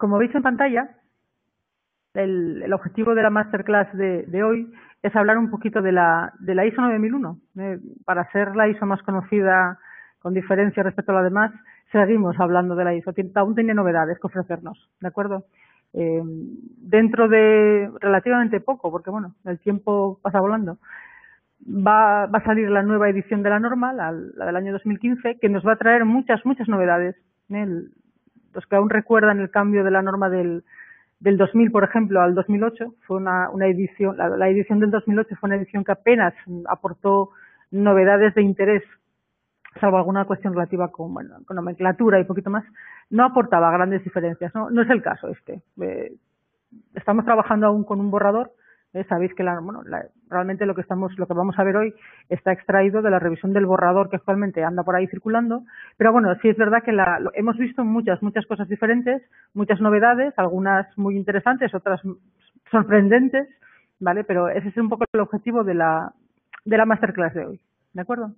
Como veis en pantalla, el objetivo de la masterclass de hoy es hablar un poquito de la ISO 9001. Para ser la ISO más conocida con diferencia respecto a la demás, seguimos hablando de la ISO. Aún tiene novedades que ofrecernos, ¿de acuerdo? Dentro de relativamente poco, porque bueno, el tiempo pasa volando, va a salir la nueva edición de la norma, la del año 2015, que nos va a traer muchas novedades. Los que aún recuerdan el cambio de la norma del 2000, por ejemplo, al 2008, fue una edición, la edición del 2008 fue una edición que apenas aportó novedades de interés, salvo alguna cuestión relativa con nomenclatura y poquito más, no aportaba grandes diferencias, no es el caso este. Estamos trabajando aún con un borrador. Sabéis que realmente lo que vamos a ver hoy está extraído de la revisión del borrador que actualmente anda por ahí circulando, pero bueno, sí es verdad que hemos visto muchas cosas diferentes, muchas novedades, algunas muy interesantes, otras sorprendentes, ¿vale? Pero ese es un poco el objetivo de la masterclass de hoy, ¿de acuerdo?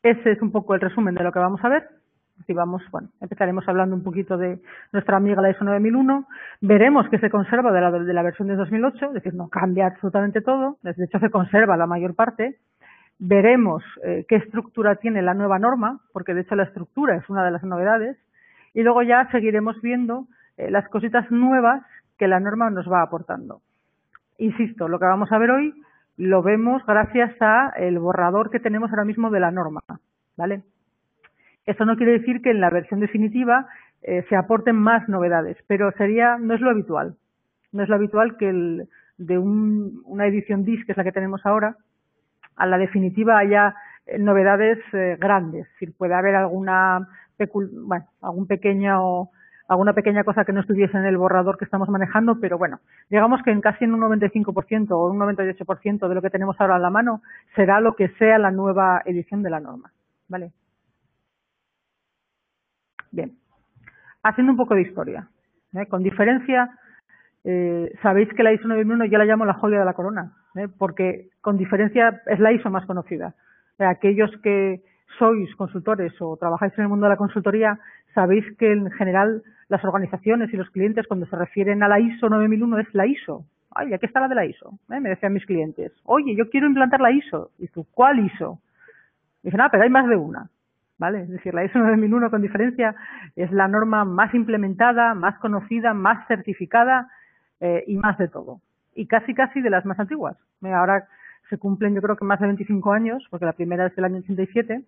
Ese es un poco el resumen de lo que vamos a ver. Empezaremos hablando un poquito de nuestra amiga la ISO 9001, veremos que se conserva de la versión de 2008, es decir, no cambia absolutamente todo, de hecho se conserva la mayor parte, veremos qué estructura tiene la nueva norma, porque de hecho la estructura es una de las novedades, y luego ya seguiremos viendo las cositas nuevas que la norma nos va aportando. Insisto, lo que vamos a ver hoy lo vemos gracias a el borrador que tenemos ahora mismo de la norma, ¿vale? Eso no quiere decir que en la versión definitiva se aporten más novedades, pero no es lo habitual. No es lo habitual que de una edición DIS, que es la que tenemos ahora, a la definitiva haya novedades grandes. Es decir, puede haber alguna pequeña cosa que no estuviese en el borrador que estamos manejando, pero bueno, digamos que casi en un 95% o un 98% de lo que tenemos ahora en la mano será lo que sea la nueva edición de la norma, ¿vale? Bien, haciendo un poco de historia, con diferencia, sabéis que la ISO 9001 yo la llamo la joya de la corona, porque con diferencia es la ISO más conocida. Aquellos que sois consultores o trabajáis en el mundo de la consultoría, sabéis que en general las organizaciones y los clientes cuando se refieren a la ISO 9001 es la ISO. Ay, aquí está la de la ISO, me decían mis clientes. Oye, yo quiero implantar la ISO. Y tú, ¿cuál ISO? Y dicen, pero hay más de una. ¿Vale? Es decir, la ISO 9001 con diferencia es la norma más implementada, más conocida, más certificada y más de todo. Y casi de las más antiguas. Ahora se cumplen yo creo que más de 25 años, porque la primera es del año 87,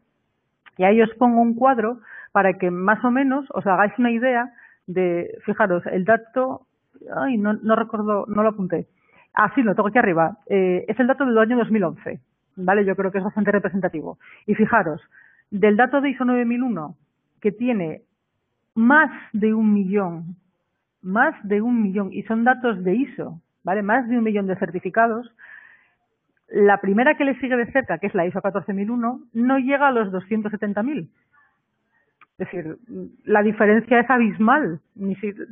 y ahí os pongo un cuadro para que más o menos os hagáis una idea de, fijaros, el dato, no recuerdo, no lo apunté. Sí, lo tengo aquí arriba. Es el dato del año 2011, ¿vale? Yo creo que es bastante representativo. Y fijaros, del dato de ISO 9001, que tiene más de 1 millón, y son datos de ISO, ¿vale? Más de 1 millón de certificados. La primera que le sigue de cerca, que es la ISO 14001, no llega a los 270.000. Es decir, la diferencia es abismal. No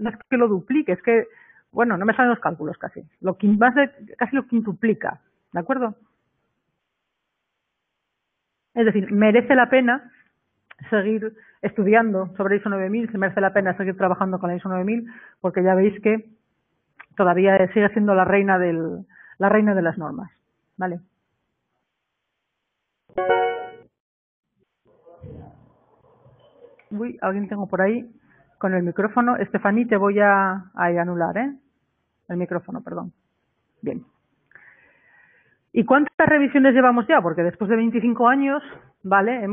es que lo duplique, es que, bueno, no me salen los cálculos casi. Casi lo quintuplica, ¿de acuerdo? Es decir, merece la pena seguir estudiando sobre ISO 9000, se merece la pena seguir trabajando con la ISO 9000, porque ya veis que todavía sigue siendo la reina de las normas, ¿vale? Uy, alguien tengo por ahí con el micrófono. Estefaní, te voy a anular, el micrófono, perdón. Bien. ¿Y cuántas revisiones llevamos ya? Porque después de 25 años, ¿vale?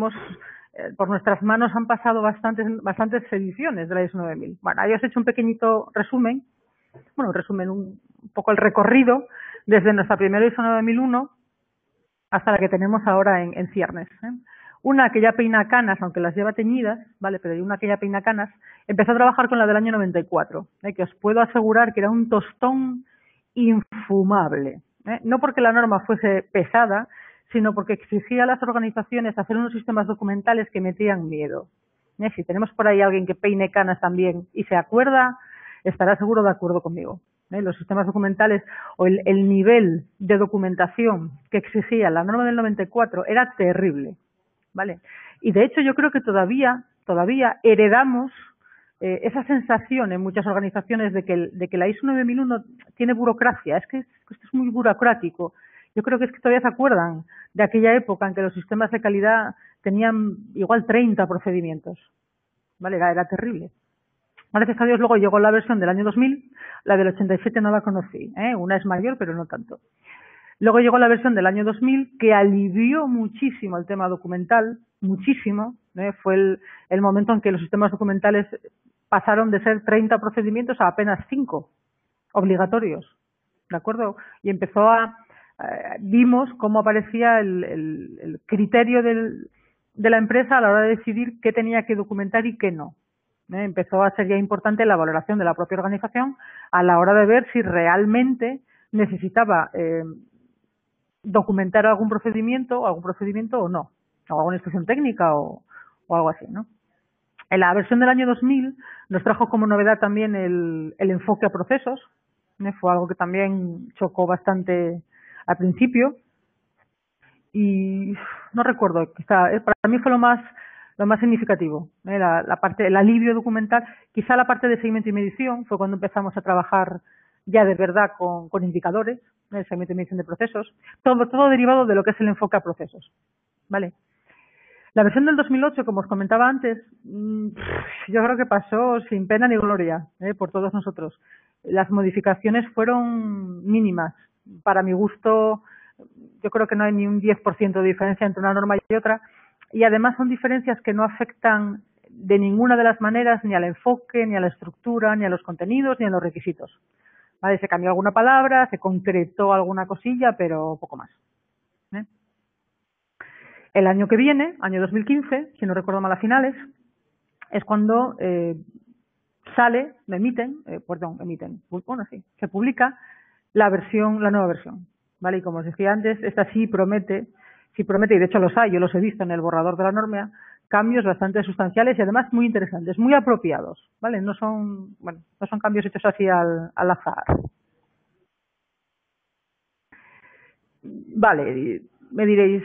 Por nuestras manos han pasado bastantes ediciones de la ISO 9000. Bueno, ahí os he hecho un pequeñito resumen. Bueno, un poco el recorrido desde nuestra primera ISO 9001 hasta la que tenemos ahora en ciernes. Una que ya peina canas, aunque las lleva teñidas, ¿vale? Pero hay una que ya peina canas. Empezó a trabajar con la del año 94, que os puedo asegurar que era un tostón infumable. No porque la norma fuese pesada, sino porque exigía a las organizaciones hacer unos sistemas documentales que metían miedo. Si tenemos por ahí alguien que peine canas también y se acuerda, estará seguro de acuerdo conmigo. Los sistemas documentales o el nivel de documentación que exigía la norma del 94 era terrible, ¿vale? Y de hecho yo creo que todavía heredamos esa sensación en muchas organizaciones de que la ISO 9001 tiene burocracia, es que esto es muy burocrático. Yo creo que es que todavía se acuerdan de aquella época en que los sistemas de calidad tenían igual 30 procedimientos, ¿vale? Era terrible. Gracias a Dios luego llegó la versión del año 2000, la del 87 no la conocí, ¿eh? Una es mayor pero no tanto. Luego llegó la versión del año 2000 que alivió muchísimo el tema documental, muchísimo, ¿eh? Fue el momento en que los sistemas documentales pasaron de ser 30 procedimientos a apenas 5 obligatorios, ¿de acuerdo? Y vimos cómo aparecía el criterio de la empresa a la hora de decidir qué tenía que documentar y qué no. Empezó a ser ya importante la valoración de la propia organización a la hora de ver si realmente necesitaba documentar algún procedimiento o no, o alguna instrucción técnica o algo así, ¿no? En la versión del año 2000 nos trajo como novedad también el enfoque a procesos, ¿eh? Fue algo que también chocó bastante al principio y no recuerdo, quizá para mí fue lo más significativo, ¿eh? La parte, el alivio documental, quizá la parte de seguimiento y medición fue cuando empezamos a trabajar ya de verdad con indicadores, ¿eh? El seguimiento y medición de procesos, todo derivado de lo que es el enfoque a procesos, ¿vale? La versión del 2008, como os comentaba antes, yo creo que pasó sin pena ni gloria, por todos nosotros. Las modificaciones fueron mínimas. Para mi gusto, yo creo que no hay ni un 10% de diferencia entre una norma y otra. Y además son diferencias que no afectan de ninguna de las maneras ni al enfoque, ni a la estructura, ni a los contenidos, ni a los requisitos. ¿Vale? Se cambió alguna palabra, se concretó alguna cosilla, pero poco más. El año que viene, año 2015, si no recuerdo mal a finales, es cuando se publica la nueva versión, ¿vale? Y como os decía antes, esta sí promete, y de hecho los hay, yo los he visto en el borrador de la norma, cambios bastante sustanciales y además muy interesantes, muy apropiados, ¿vale? No son cambios hechos así al azar. Vale, me diréis,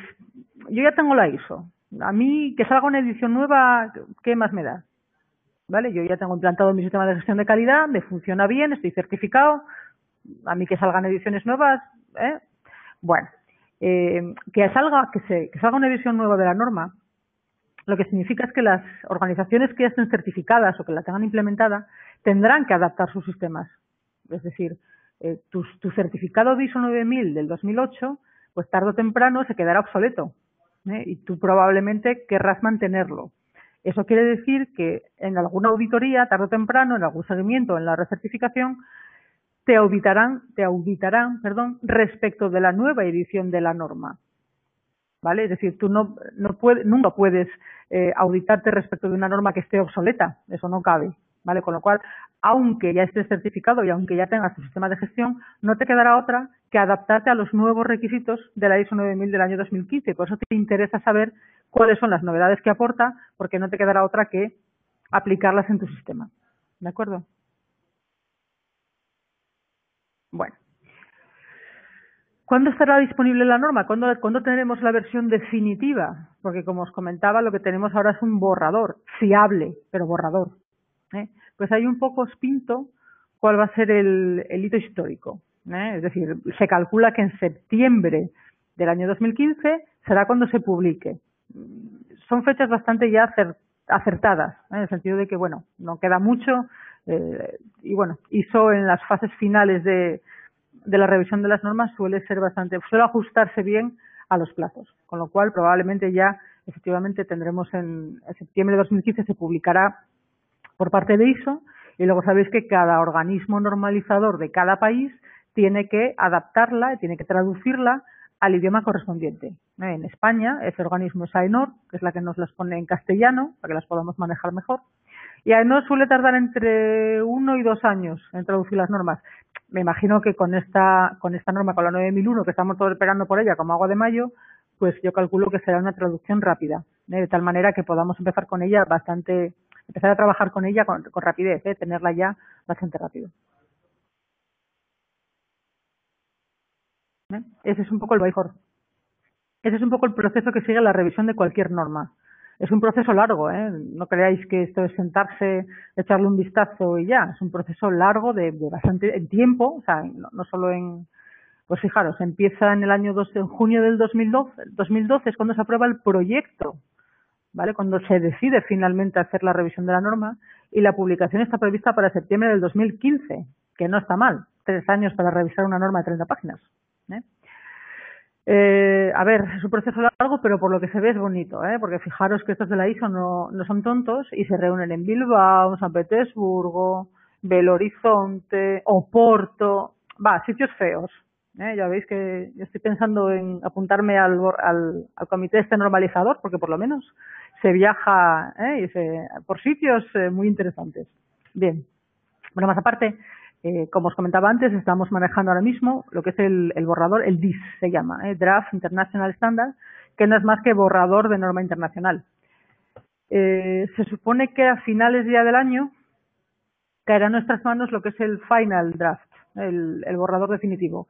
yo ya tengo la ISO. A mí que salga una edición nueva, ¿qué más me da? ¿Vale? Yo ya tengo implantado mi sistema de gestión de calidad, me funciona bien, estoy certificado. A mí que salgan ediciones nuevas, ¿eh? Bueno, que salga una edición nueva de la norma, lo que significa es que las organizaciones que ya estén certificadas o que la tengan implementada tendrán que adaptar sus sistemas. Es decir, tu certificado de ISO 9000 del 2008, pues tarde o temprano se quedará obsoleto, ¿eh? Y tú probablemente querrás mantenerlo. Eso quiere decir que en alguna auditoría, tarde o temprano, en algún seguimiento, en la recertificación, te auditarán, respecto de la nueva edición de la norma. ¿Vale? Es decir, tú nunca puedes auditarte respecto de una norma que esté obsoleta, eso no cabe, ¿vale? Con lo cual, aunque ya estés certificado y aunque ya tengas tu sistema de gestión, no te quedará otra que adaptarte a los nuevos requisitos de la ISO 9000 del año 2015. Por eso te interesa saber cuáles son las novedades que aporta, porque no te quedará otra que aplicarlas en tu sistema. ¿De acuerdo? Bueno. ¿Cuándo estará disponible la norma? ¿Cuándo tendremos la versión definitiva? Porque como os comentaba, lo que tenemos ahora es un borrador, fiable, pero borrador. Pues ahí un poco os pinto cuál va a ser el hito histórico. Es decir, se calcula que en septiembre del año 2015 será cuando se publique. Son fechas bastante ya acertadas, en el sentido de que, bueno, no queda mucho y bueno, ISO en las fases finales de la revisión de las normas suele ajustarse bien a los plazos, con lo cual probablemente ya efectivamente tendremos en septiembre de 2015 se publicará por parte de ISO y luego sabéis que cada organismo normalizador de cada país tiene que adaptarla, tiene que traducirla al idioma correspondiente. En España ese organismo es AENOR, que es la que nos las pone en castellano para que las podamos manejar mejor. Y AENOR suele tardar entre 1 y 2 años en traducir las normas. Me imagino que con esta norma, con la 9001, que estamos todos esperando por ella como agua de mayo, pues yo calculo que será una traducción rápida, de tal manera que podamos empezar a trabajar con ella con rapidez, tenerla ya bastante rápido. Ese es un poco el proceso que sigue la revisión de cualquier norma. Es un proceso largo, ¿eh? No creáis que esto es sentarse, echarle un vistazo y ya. Es un proceso largo de bastante tiempo, o sea, no solo en... Pues fijaros, empieza en el año en junio del 2012 es cuando se aprueba el proyecto, ¿vale? Cuando se decide finalmente hacer la revisión de la norma, y la publicación está prevista para septiembre del 2015, que no está mal, 3 años para revisar una norma de 30 páginas. A ver, es un proceso largo, pero por lo que se ve es bonito, porque fijaros que estos de la ISO no son tontos y se reúnen en Bilbao, San Petersburgo, Belo Horizonte, Oporto, sitios feos. Ya veis que yo estoy pensando en apuntarme al comité este normalizador, porque por lo menos se viaja por sitios muy interesantes. Bien, bueno, más aparte, como os comentaba antes, estamos manejando ahora mismo lo que es el borrador, el DIS se llama, Draft International Standard, que no es más que borrador de norma internacional. Se supone que a finales ya del año caerá en nuestras manos lo que es el Final Draft, el borrador definitivo.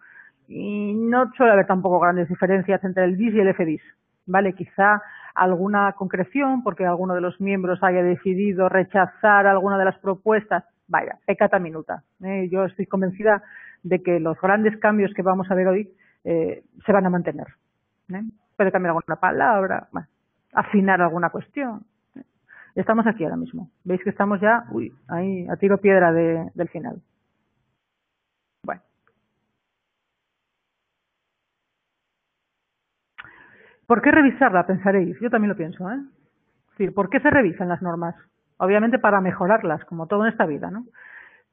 Y no suele haber tampoco grandes diferencias entre el DIS y el FDIS, ¿vale? Quizá alguna concreción, porque alguno de los miembros haya decidido rechazar alguna de las propuestas. Vaya, peccata minuta. Yo estoy convencida de que los grandes cambios que vamos a ver hoy se van a mantener. Puede cambiar alguna palabra, afinar alguna cuestión. Estamos aquí ahora mismo. Veis que estamos ya, ahí a tiro piedra del final. Bueno. ¿Por qué revisarla? Pensaréis. Yo también lo pienso, ¿eh? Es decir, ¿por qué se revisan las normas? Obviamente para mejorarlas, como todo en esta vida, ¿no?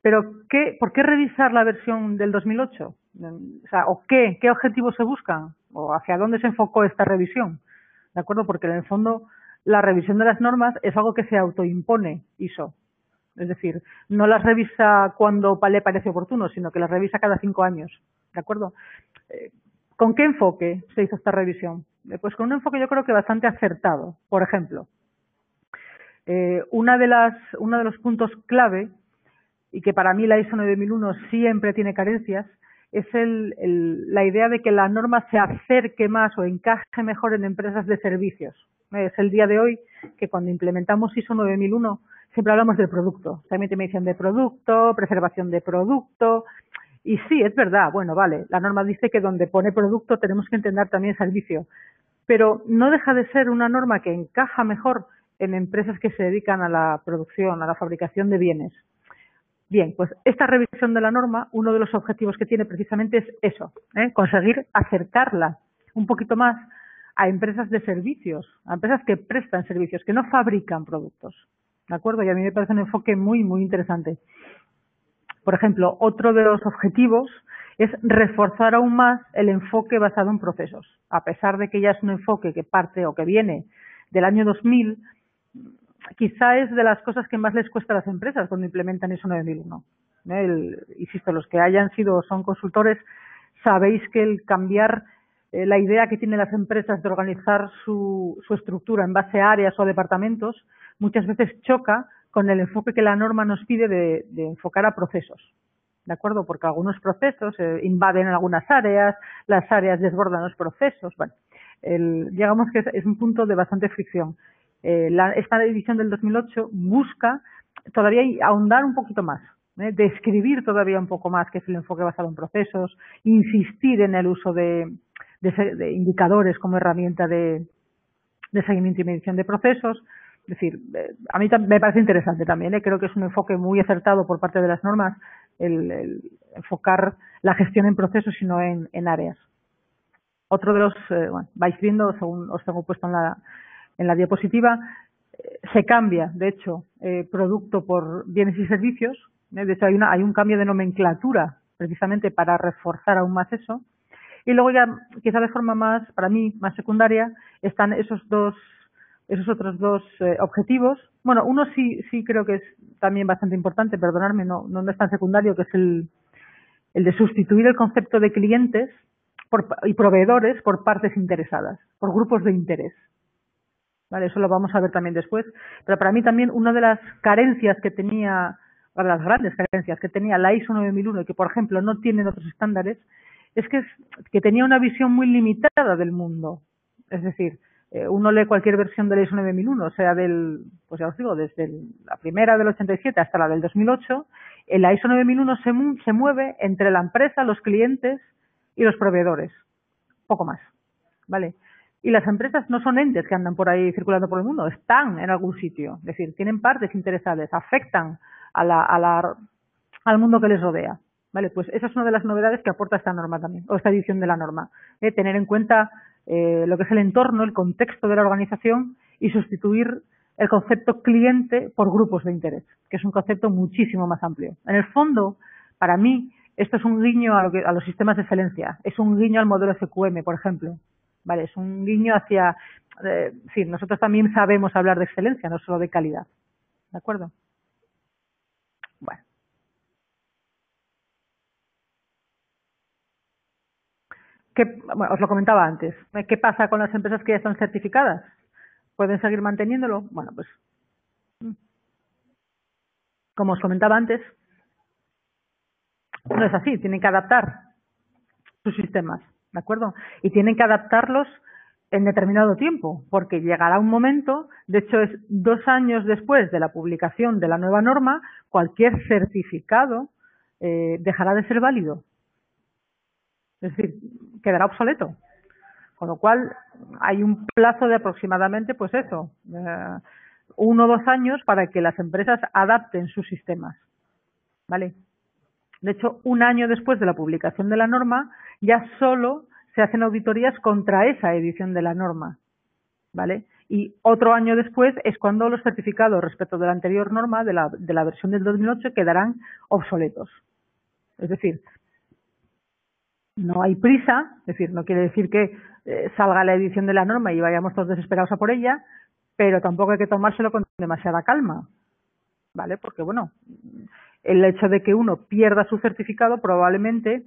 Pero ¿por qué revisar la versión del 2008? O sea, ¿qué objetivos se buscan? ¿O hacia dónde se enfocó esta revisión? ¿De acuerdo? Porque en el fondo la revisión de las normas es algo que se autoimpone ISO. Es decir, no las revisa cuando le parece oportuno, sino que las revisa cada 5 años. ¿De acuerdo? ¿Con qué enfoque se hizo esta revisión? Pues con un enfoque yo creo que bastante acertado. Por ejemplo, uno de los puntos clave, y que para mí la ISO 9001 siempre tiene carencias, es la idea de que la norma se acerque más o encaje mejor en empresas de servicios. Es el día de hoy que cuando implementamos ISO 9001 siempre hablamos del producto. También me dicen de producto, preservación de producto. Y sí, es verdad, bueno, vale, la norma dice que donde pone producto tenemos que entender también servicio. Pero no deja de ser una norma que encaja mejor en empresas que se dedican a la producción, a la fabricación de bienes. Bien, pues esta revisión de la norma, uno de los objetivos que tiene precisamente es eso, conseguir acercarla un poquito más a empresas de servicios, a empresas que prestan servicios, que no fabrican productos. ¿De acuerdo? Y a mí me parece un enfoque muy, muy interesante. Por ejemplo, otro de los objetivos es reforzar aún más el enfoque basado en procesos. A pesar de que ya es un enfoque que parte o que viene del año 2000, quizá es de las cosas que más les cuesta a las empresas cuando implementan ISO 9001. Insisto, los que hayan sido o son consultores, sabéis que el cambiar la idea que tienen las empresas de organizar su estructura en base a áreas o departamentos muchas veces choca con el enfoque que la norma nos pide de enfocar a procesos. ¿De acuerdo? Porque algunos procesos invaden algunas áreas, las áreas desbordan los procesos. Bueno, digamos que es un punto de bastante fricción. Esta edición del 2008 busca todavía ahondar un poquito más, describir todavía un poco más qué es el enfoque basado en procesos, insistir en el uso de indicadores como herramienta de seguimiento y medición de procesos. Es decir, a mí me parece interesante también, creo que es un enfoque muy acertado por parte de las normas el enfocar la gestión en procesos y no en áreas. Otro de los, vais viendo, según os tengo puesto en la diapositiva, se cambia, de hecho, producto por bienes y servicios. De hecho, hay un cambio de nomenclatura precisamente para reforzar aún más eso. Y luego ya, quizá de forma más, para mí, más secundaria, están esos otros dos objetivos. Bueno, uno sí creo que es también bastante importante, perdonadme, no es tan secundario, que es el de sustituir el concepto de clientes y proveedores por partes interesadas, por grupos de interés. ¿Vale? Eso lo vamos a ver también después. Pero para mí también una de las carencias que tenía, una de las grandes carencias que tenía la ISO 9001 y que, por ejemplo, no tienen otros estándares, es que tenía una visión muy limitada del mundo. Es decir, uno lee cualquier versión de la ISO 9001, o sea, pues ya os digo, desde la primera del 87 hasta la del 2008, la ISO 9001 se mueve entre la empresa, los clientes y los proveedores, poco más, ¿vale? Y las empresas no son entes que andan por ahí circulando por el mundo, están en algún sitio, es decir, tienen partes interesadas, afectan al mundo que les rodea, ¿vale? Pues esa es una de las novedades que aporta esta norma también, o esta edición de la norma, tener en cuenta lo que es el entorno, el contexto de la organización y sustituir el concepto cliente por grupos de interés, que es un concepto muchísimo más amplio. En el fondo, para mí, esto es un guiño a los sistemas de excelencia, es un guiño al modelo SQM, por ejemplo, ¿vale? Es un guiño hacia, sí, nosotros también sabemos hablar de excelencia, no solo de calidad, ¿de acuerdo? Bueno. Bueno, os lo comentaba antes. ¿Qué pasa con las empresas que ya están certificadas? ¿Pueden seguir manteniéndolo? Bueno, pues, como os comentaba antes, no es así. Tienen que adaptar sus sistemas, ¿de acuerdo? Y tienen que adaptarlos en determinado tiempo, porque llegará un momento, de hecho es 2 años después de la publicación de la nueva norma, cualquier certificado dejará de ser válido. Es decir, quedará obsoleto. Con lo cual, hay un plazo de aproximadamente, pues eso, 1 o 2 años para que las empresas adapten sus sistemas, ¿vale? De hecho, 1 año después de la publicación de la norma, ya solo se hacen auditorías contra esa edición de la norma, ¿vale? Y otro año después es cuando los certificados respecto de la anterior norma, de la versión del 2008, quedarán obsoletos. Es decir, no hay prisa, es decir, no quiere decir que salga la edición de la norma y vayamos todos desesperados a por ella, pero tampoco hay que tomárselo con demasiada calma, ¿vale? Porque, bueno, el hecho de que uno pierda su certificado probablemente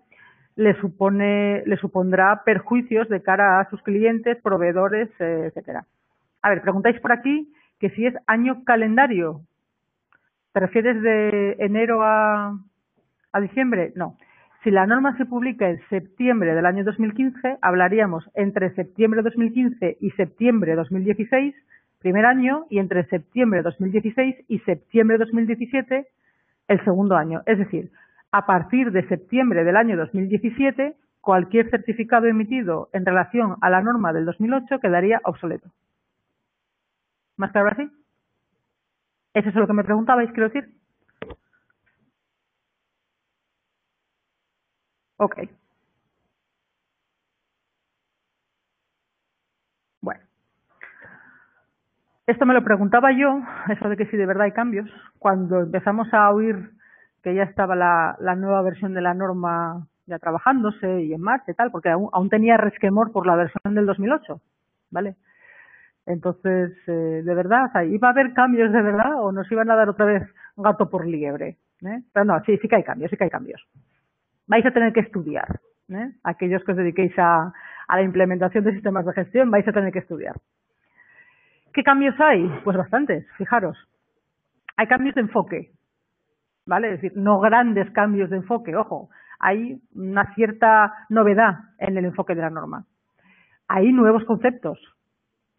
le supondrá perjuicios de cara a sus clientes, proveedores, etcétera. A ver, preguntáis por aquí que si es año calendario. ¿Te refieres de enero a diciembre? No. Si la norma se publica en septiembre del año 2015, hablaríamos entre septiembre de 2015 y septiembre de 2016, primer año, y entre septiembre de 2016 y septiembre de 2017, el segundo año. Es decir, a partir de septiembre del año 2017, cualquier certificado emitido en relación a la norma del 2008 quedaría obsoleto. ¿Más claro así? ¿Eso es lo que me preguntabais, quiero decir? Ok. Bueno. Esto me lo preguntaba yo, eso de que si de verdad hay cambios, cuando empezamos a oír que ya estaba la nueva versión de la norma ya trabajándose y en marcha y tal, porque aún tenía resquemor por la versión del 2008, ¿vale? Entonces, de verdad, o sea, ¿iba a haber cambios de verdad o nos iban a dar otra vez gato por liebre? Pero no, sí que hay cambios, sí que hay cambios. Vais a tener que estudiar, aquellos que os dediquéis a la implementación de sistemas de gestión, vais a tener que estudiar. ¿Qué cambios hay? Pues bastantes, fijaros. Hay cambios de enfoque, ¿vale? Es decir, no grandes cambios de enfoque, ojo. Hay una cierta novedad en el enfoque de la norma. Hay nuevos conceptos,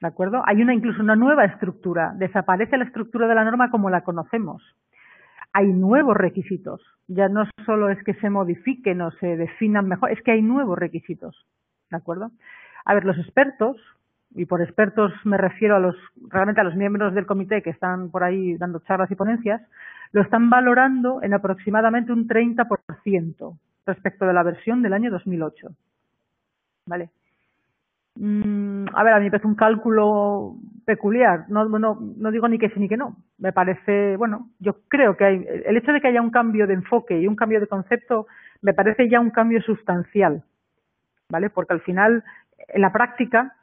¿de acuerdo? Hay incluso una nueva estructura. Desaparece la estructura de la norma como la conocemos. Hay nuevos requisitos. Ya no solo es que se modifiquen o se definan mejor, es que hay nuevos requisitos, ¿de acuerdo? A ver, los expertos, y por expertos me refiero realmente a los miembros del comité que están por ahí dando charlas y ponencias, lo están valorando en aproximadamente un 30% respecto de la versión del año 2008. ¿Vale? A ver, a mí me parece un cálculo peculiar. No digo ni que sí ni que no. Me parece, bueno, yo creo que el hecho de que haya un cambio de enfoque y un cambio de concepto me parece ya un cambio sustancial, ¿vale? Porque al final, en la práctica,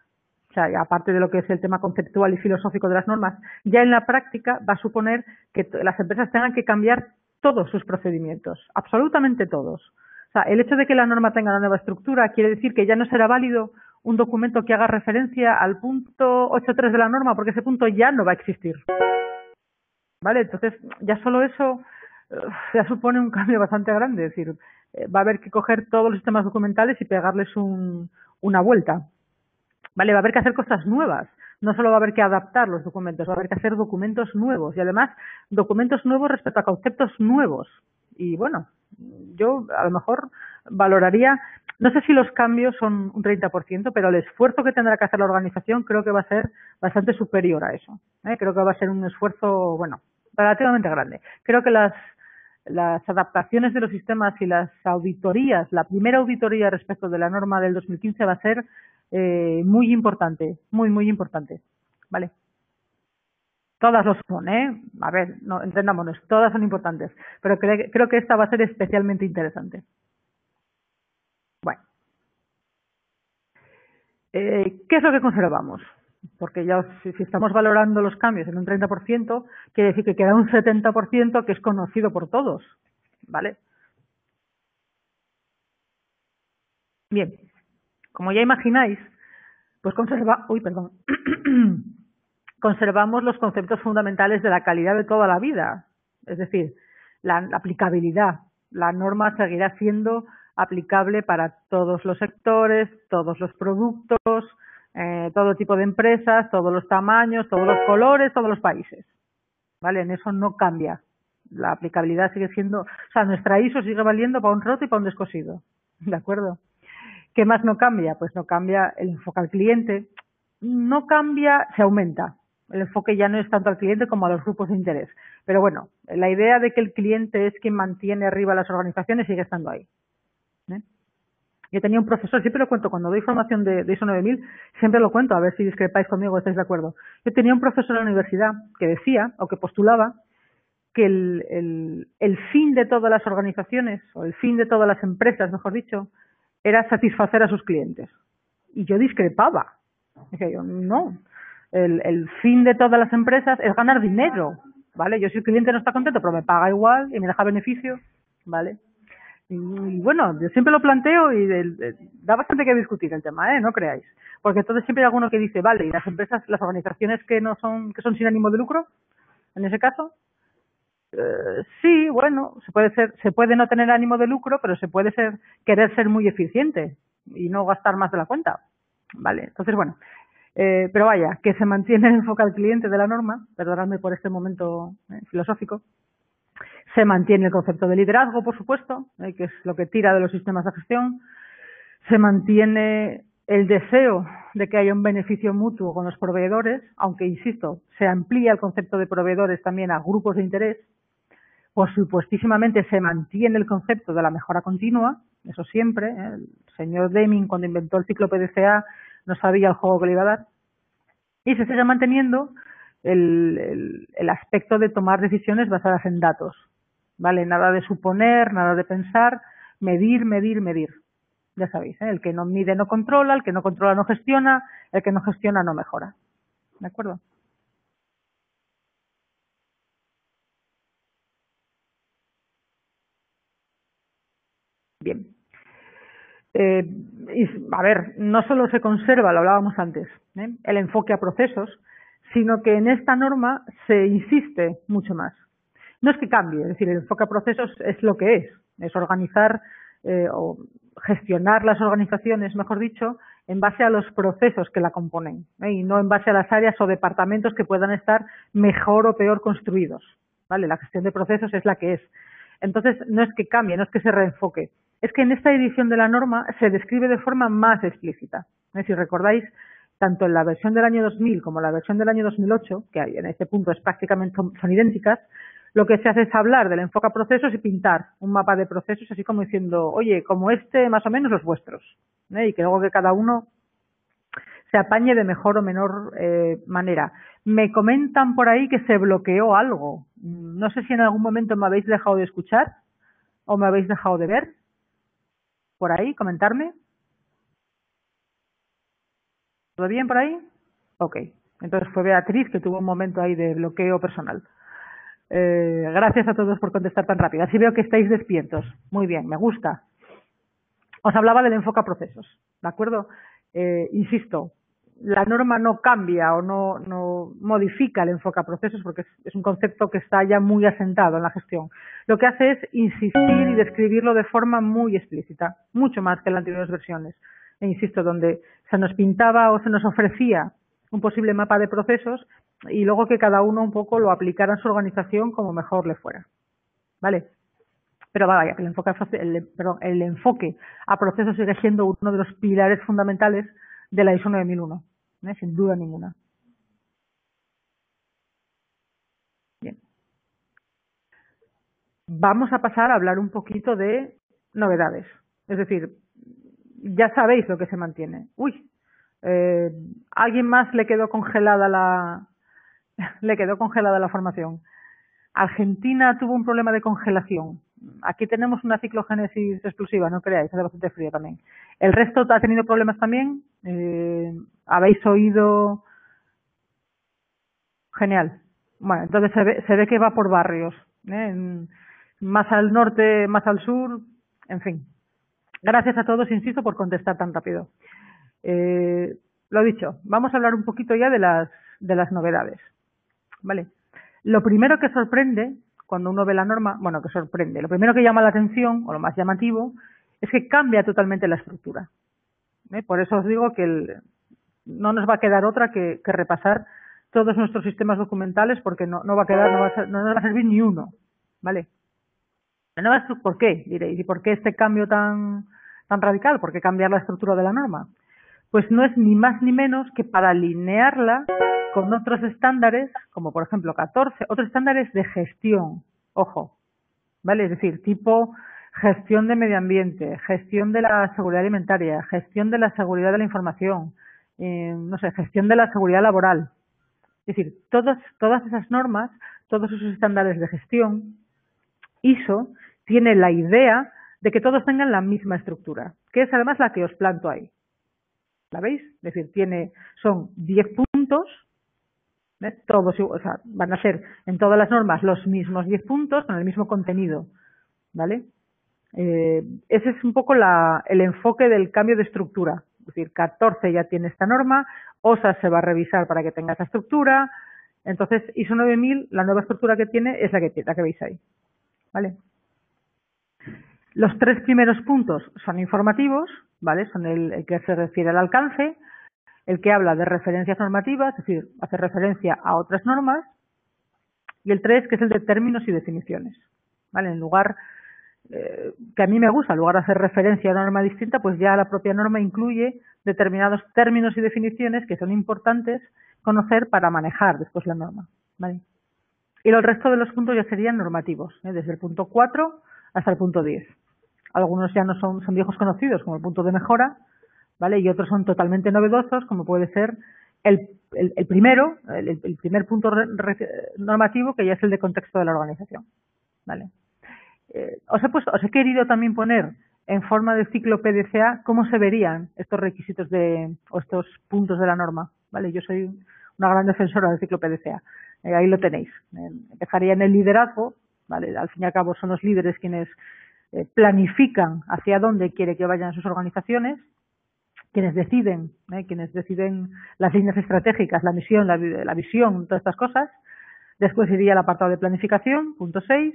o sea, aparte de lo que es el tema conceptual y filosófico de las normas, ya en la práctica va a suponer que las empresas tengan que cambiar todos sus procedimientos, absolutamente todos. O sea, el hecho de que la norma tenga una nueva estructura quiere decir que ya no será válido un documento que haga referencia al punto 8.3 de la norma, porque ese punto ya no va a existir. ¿Vale? Entonces, ya solo eso ya supone un cambio bastante grande. Es decir, va a haber que coger todos los sistemas documentales y pegarles una vuelta. ¿vale? Va a haber que hacer cosas nuevas. No solo va a haber que adaptar los documentos, va a haber que hacer documentos nuevos y además documentos nuevos respecto a conceptos nuevos. Y bueno, yo a lo mejor valoraría, no sé si los cambios son un 30%, pero el esfuerzo que tendrá que hacer la organización creo que va a ser bastante superior a eso. Creo que va a ser un esfuerzo, bueno, relativamente grande. Creo que las adaptaciones de los sistemas y las auditorías, la primera auditoría respecto de la norma del 2015 va a ser muy importante, muy importante, ¿vale? Todas lo son, ¿eh? A ver, no, entendámonos, todas son importantes, pero creo que esta va a ser especialmente interesante. Bueno, ¿qué es lo que conservamos? Porque ya si estamos valorando los cambios en un 30%, quiere decir que queda un 70% que es conocido por todos, ¿vale? Bien, como ya imagináis, pues conservamos los conceptos fundamentales de la calidad de toda la vida, es decir, la aplicabilidad. La norma seguirá siendo aplicable para todos los sectores, todos los productos, todo tipo de empresas, todos los tamaños, todos los colores, todos los países. ¿Vale? En eso no cambia. La aplicabilidad sigue siendo, o sea, nuestra ISO sigue valiendo para un roto y para un descosido. ¿De acuerdo? ¿Qué más no cambia? Pues no cambia el enfoque al cliente. No cambia, se aumenta. El enfoque ya no es tanto al cliente como a los grupos de interés. Pero bueno, la idea de que el cliente es quien mantiene arriba las organizaciones sigue estando ahí. ¿eh? Yo tenía un profesor, siempre lo cuento, cuando doy formación de ISO 9000, siempre lo cuento, a ver si discrepáis conmigo o estáis de acuerdo. Yo tenía un profesor en la universidad que decía, o que postulaba, que el fin de todas las organizaciones, o el fin de todas las empresas, mejor dicho, era satisfacer a sus clientes. Y yo discrepaba. Decía yo, no. El fin de todas las empresas es ganar dinero, ¿vale? Yo si el cliente no está contento, pero me paga igual y me deja beneficio, ¿vale? Y bueno, yo siempre lo planteo y da bastante que discutir el tema, no creáis. Porque entonces siempre hay alguno que dice, vale, y las empresas, las organizaciones que son sin ánimo de lucro, en ese caso, sí, bueno, se puede no tener ánimo de lucro, pero se puede querer ser muy eficiente y no gastar más de la cuenta, ¿vale? Entonces, bueno, pero vaya, que se mantiene el enfoque al cliente de la norma, perdonadme por este momento filosófico, se mantiene el concepto de liderazgo, por supuesto, que es lo que tira de los sistemas de gestión, se mantiene el deseo de que haya un beneficio mutuo con los proveedores, aunque, insisto, se amplía el concepto de proveedores también a grupos de interés. Por supuestísimamente se mantiene el concepto de la mejora continua, eso siempre. El señor Deming, cuando inventó el ciclo PDCA, no sabía el juego que le iba a dar. Y se sigue manteniendo el aspecto de tomar decisiones basadas en datos. ¿Vale? Nada de suponer, nada de pensar, medir. Ya sabéis, el que no mide no controla, el que no controla no gestiona, el que no gestiona no mejora. ¿De acuerdo? Bien. A ver, no solo se conserva, lo hablábamos antes, el enfoque a procesos, sino que en esta norma se insiste mucho más. No es que cambie, es decir, el enfoque a procesos es lo que es organizar o gestionar las organizaciones, mejor dicho, en base a los procesos que la componen, y no en base a las áreas o departamentos que puedan estar mejor o peor construidos. ¿Vale? La gestión de procesos es la que es. Entonces, no es que cambie, no es que se reenfoque, es que en esta edición de la norma se describe de forma más explícita. Si recordáis, tanto en la versión del año 2000 como en la versión del año 2008, que en este punto es prácticamente son idénticas, lo que se hace es hablar del enfoque a procesos y pintar un mapa de procesos, así como diciendo, oye, como este, más o menos los vuestros. Y que luego que cada uno se apañe de mejor o menor manera. Me comentan por ahí que se bloqueó algo. No sé si en algún momento me habéis dejado de escuchar o me habéis dejado de ver. Por ahí, comentarme. ¿Todo bien por ahí? Ok. Entonces fue Beatriz que tuvo un momento ahí de bloqueo personal. Gracias a todos por contestar tan rápido. Así veo que estáis despiertos. Muy bien, me gusta. Os hablaba del enfoque a procesos, ¿de acuerdo? Insisto, la norma no cambia o no modifica el enfoque a procesos porque es un concepto que está ya muy asentado en la gestión. Lo que hace es insistir y describirlo de forma muy explícita, mucho más que en las anteriores versiones. E insisto, donde se nos pintaba o se nos ofrecía un posible mapa de procesos y luego que cada uno un poco lo aplicara en su organización como mejor le fuera. ¿Vale? Pero vaya, que el enfoque a procesos sigue siendo uno de los pilares fundamentales de la ISO 9001, sin duda ninguna. Bien. Vamos a pasar a hablar un poquito de novedades. Es decir, ya sabéis lo que se mantiene. Uy, alguien más le quedó congelada la formación. Argentina tuvo un problema de congelación. Aquí tenemos una ciclogénesis explosiva, no creáis, hace bastante frío también. El resto ha tenido problemas también. ¿Habéis oído? Genial. Bueno, entonces se ve que va por barrios. Más al norte, más al sur, en fin. Gracias a todos, insisto, por contestar tan rápido. Lo dicho, vamos a hablar un poquito ya de las novedades. ¿Vale? Lo primero que sorprende cuando uno ve la norma, bueno, que sorprende, lo primero que llama la atención, o lo más llamativo, es que cambia totalmente la estructura. Por eso os digo que no nos va a quedar otra que repasar todos nuestros sistemas documentales porque no va a quedar, no nos va a servir ni uno. ¿Vale? ¿Por qué? Diréis, ¿y por qué este cambio tan radical? ¿Por qué cambiar la estructura de la norma? Pues no es ni más ni menos que para alinearla con otros estándares, como por ejemplo 14, otros estándares de gestión, ojo, ¿vale? Es decir, tipo gestión de medio ambiente, gestión de la seguridad alimentaria, gestión de la seguridad de la información, no sé, gestión de la seguridad laboral. Es decir, todas esas normas, todos esos estándares de gestión, ISO tiene la idea de que todos tengan la misma estructura, que es además la que os planto ahí. ¿La veis? Es decir, son 10 puntos, todos, o sea, van a ser en todas las normas los mismos 10 puntos con el mismo contenido, ¿vale? Ese es un poco el enfoque del cambio de estructura. Es decir, 14 ya tiene esta norma, OSA se va a revisar para que tenga esa estructura, entonces ISO 9000, la nueva estructura que tiene es la que veis ahí, ¿vale? Los 3 primeros puntos son informativos, ¿vale? Son el que se refiere al alcance, el que habla de referencias normativas, es decir, hace referencia a otras normas, y el 3, que es el de términos y definiciones, ¿vale? En lugar, que a mí me gusta, en lugar de hacer referencia a una norma distinta, pues ya la propia norma incluye determinados términos y definiciones que son importantes conocer para manejar después la norma, ¿vale? Y el resto de los puntos ya serían normativos, desde el punto 4 hasta el punto 10. Algunos ya no son viejos conocidos, como el punto de mejora, ¿vale? Y otros son totalmente novedosos, como puede ser el primer punto normativo, que ya es el de contexto de la organización, ¿vale? Os he querido también poner en forma de ciclo PDCA cómo se verían estos requisitos o estos puntos de la norma, ¿vale? Yo soy una gran defensora del ciclo PDCA. Ahí lo tenéis. Empezaría en el liderazgo, ¿vale? Al fin y al cabo son los líderes quienes planifican hacia dónde quiere que vayan sus organizaciones, quienes deciden las líneas estratégicas, la misión, la visión, todas estas cosas. Después iría el apartado de planificación, punto 6.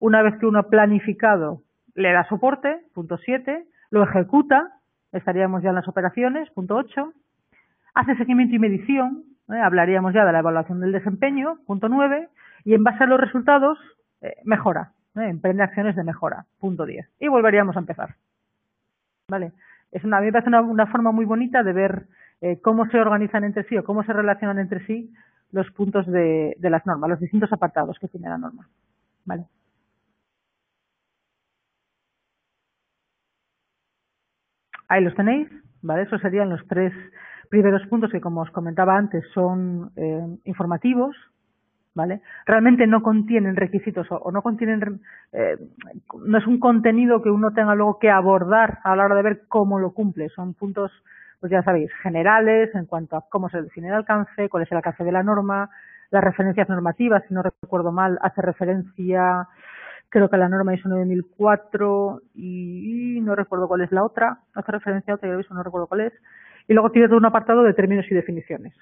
Una vez que uno ha planificado, le da soporte, punto 7. Lo ejecuta, estaríamos ya en las operaciones, punto 8. Hace seguimiento y medición, hablaríamos ya de la evaluación del desempeño, punto 9. Y en base a los resultados, mejora, emprende acciones de mejora, punto 10. Y volveríamos a empezar. ¿Vale? A mí me parece una forma muy bonita de ver cómo se organizan entre sí o cómo se relacionan entre sí los puntos de las normas, los distintos apartados que tiene la norma. ¿Vale? Ahí los tenéis, ¿vale? Esos serían los 3 primeros puntos que, como os comentaba antes, son informativos, ¿vale? Realmente no contienen requisitos o no contienen, no es un contenido que uno tenga luego que abordar a la hora de ver cómo lo cumple. Son puntos, pues ya sabéis, generales en cuanto a cómo se define el alcance, cuál es el alcance de la norma, las referencias normativas, si no recuerdo mal, hace referencia, creo que a la norma ISO 9004 y no recuerdo cuál es la otra, hace referencia a otra, no recuerdo cuál es. Y luego tiene todo un apartado de términos y definiciones,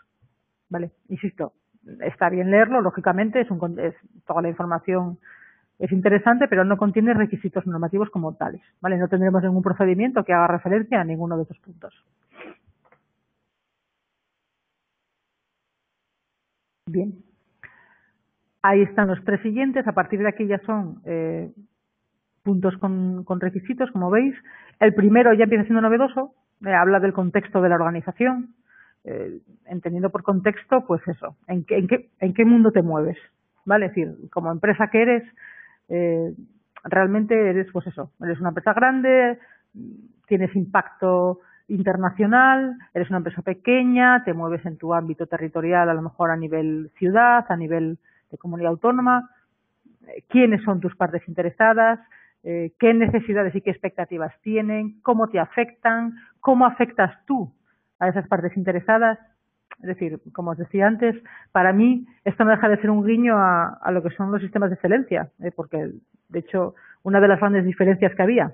¿vale? Insisto, está bien leerlo, lógicamente, es toda la información Es interesante, pero no contiene requisitos normativos como tales, ¿vale? No tendremos ningún procedimiento que haga referencia a ninguno de estos puntos. Bien. Ahí están los tres siguientes. A partir de aquí ya son puntos con requisitos, como veis. El primero ya empieza siendo novedoso. Habla del contexto de la organización. Entendiendo por contexto, pues eso, ¿en qué mundo te mueves? ¿Vale? Es decir, como empresa que eres, realmente eres, pues eso, eres una empresa grande, tienes impacto internacional, eres una empresa pequeña, te mueves en tu ámbito territorial, a lo mejor a nivel ciudad, a nivel de comunidad autónoma, quiénes son tus partes interesadas, qué necesidades y qué expectativas tienen, cómo te afectan, cómo afectas tú a esas partes interesadas. Es decir, como os decía antes, para mí esto no deja de ser un guiño a lo que son los sistemas de excelencia, porque de hecho una de las grandes diferencias que había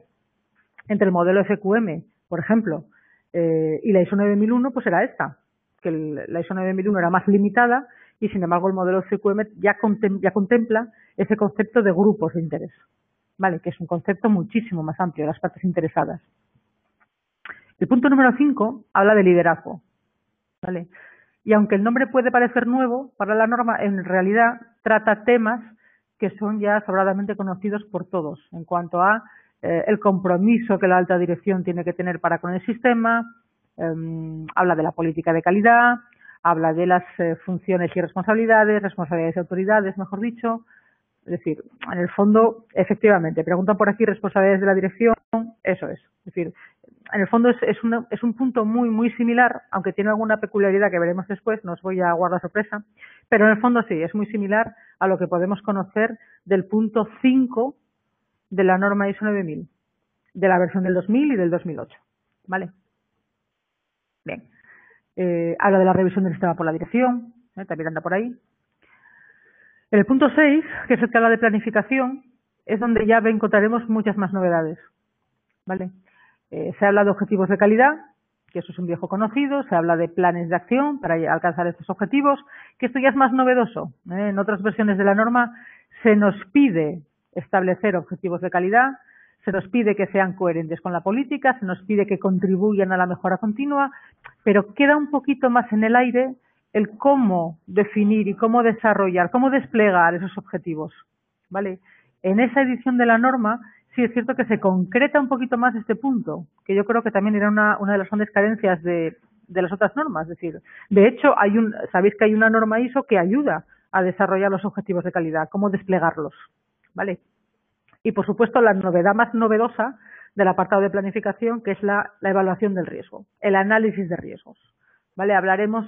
entre el modelo FQM, por ejemplo, y la ISO 9001, pues era esta, que la ISO 9001 era más limitada y sin embargo el modelo FQM ya contempla ese concepto de grupos de interés, ¿vale? Que es un concepto muchísimo más amplio, las partes interesadas. El punto número 5 habla de liderazgo, ¿vale? Y aunque el nombre puede parecer nuevo para la norma, en realidad trata temas que son ya sobradamente conocidos por todos en cuanto a el compromiso que la alta dirección tiene que tener para con el sistema, habla de la política de calidad, habla de las funciones y responsabilidades y autoridades, mejor dicho. Es decir, en el fondo, efectivamente, preguntan por aquí responsabilidades de la dirección, eso es. Es decir, en el fondo es un punto muy similar, aunque tiene alguna peculiaridad que veremos después, no os voy a guardar sorpresa, pero en el fondo sí, es muy similar a lo que podemos conocer del punto 5 de la norma ISO 9000, de la versión del 2000 y del 2008, ¿vale? Bien. Habla de la revisión del sistema por la dirección, también anda por ahí. En el punto 6, que es el que habla de planificación, es donde ya encontraremos muchas más novedades, ¿vale? Se habla de objetivos de calidad, que eso es un viejo conocido, se habla de planes de acción para alcanzar estos objetivos, que esto ya es más novedoso. En otras versiones de la norma se nos pide establecer objetivos de calidad, se nos pide que sean coherentes con la política, se nos pide que contribuyan a la mejora continua, pero queda un poquito más en el aire el cómo definir y cómo desarrollar, cómo desplegar esos objetivos, ¿vale? En esa edición de la norma sí es cierto que se concreta un poquito más este punto, que yo creo que también era una de las grandes carencias de las otras normas. Es decir, de hecho, sabéis que hay una norma ISO que ayuda a desarrollar los objetivos de calidad, cómo desplegarlos, ¿vale? Y, por supuesto, la novedad más novedosa del apartado de planificación, que es la evaluación del riesgo, el análisis de riesgos, ¿vale? Hablaremos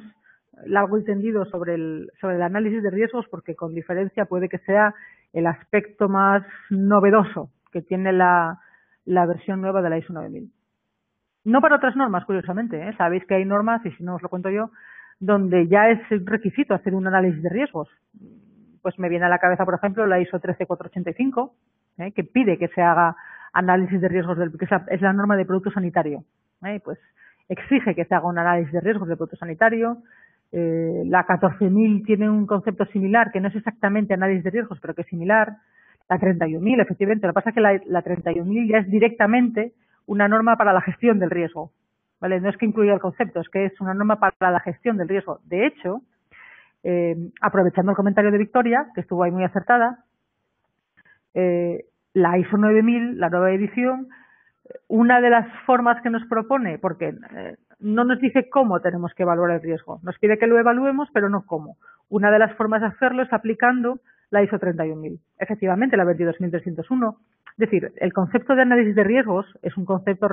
largo y tendido sobre el análisis de riesgos porque, con diferencia, puede que sea el aspecto más novedoso que tiene la versión nueva de la ISO 9000. No para otras normas, curiosamente, ¿eh? Sabéis que hay normas, y si no os lo cuento yo, donde ya es un requisito hacer un análisis de riesgos. Pues me viene a la cabeza, por ejemplo, la ISO 13485, que pide que se haga análisis de riesgos, que es la norma de producto sanitario. Pues exige que se haga un análisis de riesgos del producto sanitario. La 14.000 tiene un concepto similar, que no es exactamente análisis de riesgos, pero que es similar. La 31.000, efectivamente. Lo que pasa es que la 31.000 ya es directamente una norma para la gestión del riesgo, ¿vale? No es que incluya el concepto, es que es una norma para la gestión del riesgo. De hecho, aprovechando el comentario de Victoria, que estuvo ahí muy acertada, la ISO 9000, la nueva edición, una de las formas que nos propone, porque no nos dice cómo tenemos que evaluar el riesgo, nos pide que lo evaluemos, pero no cómo. Una de las formas de hacerlo es aplicando la ISO 31000, efectivamente la 22301. Es decir, el concepto de análisis de riesgos es un concepto,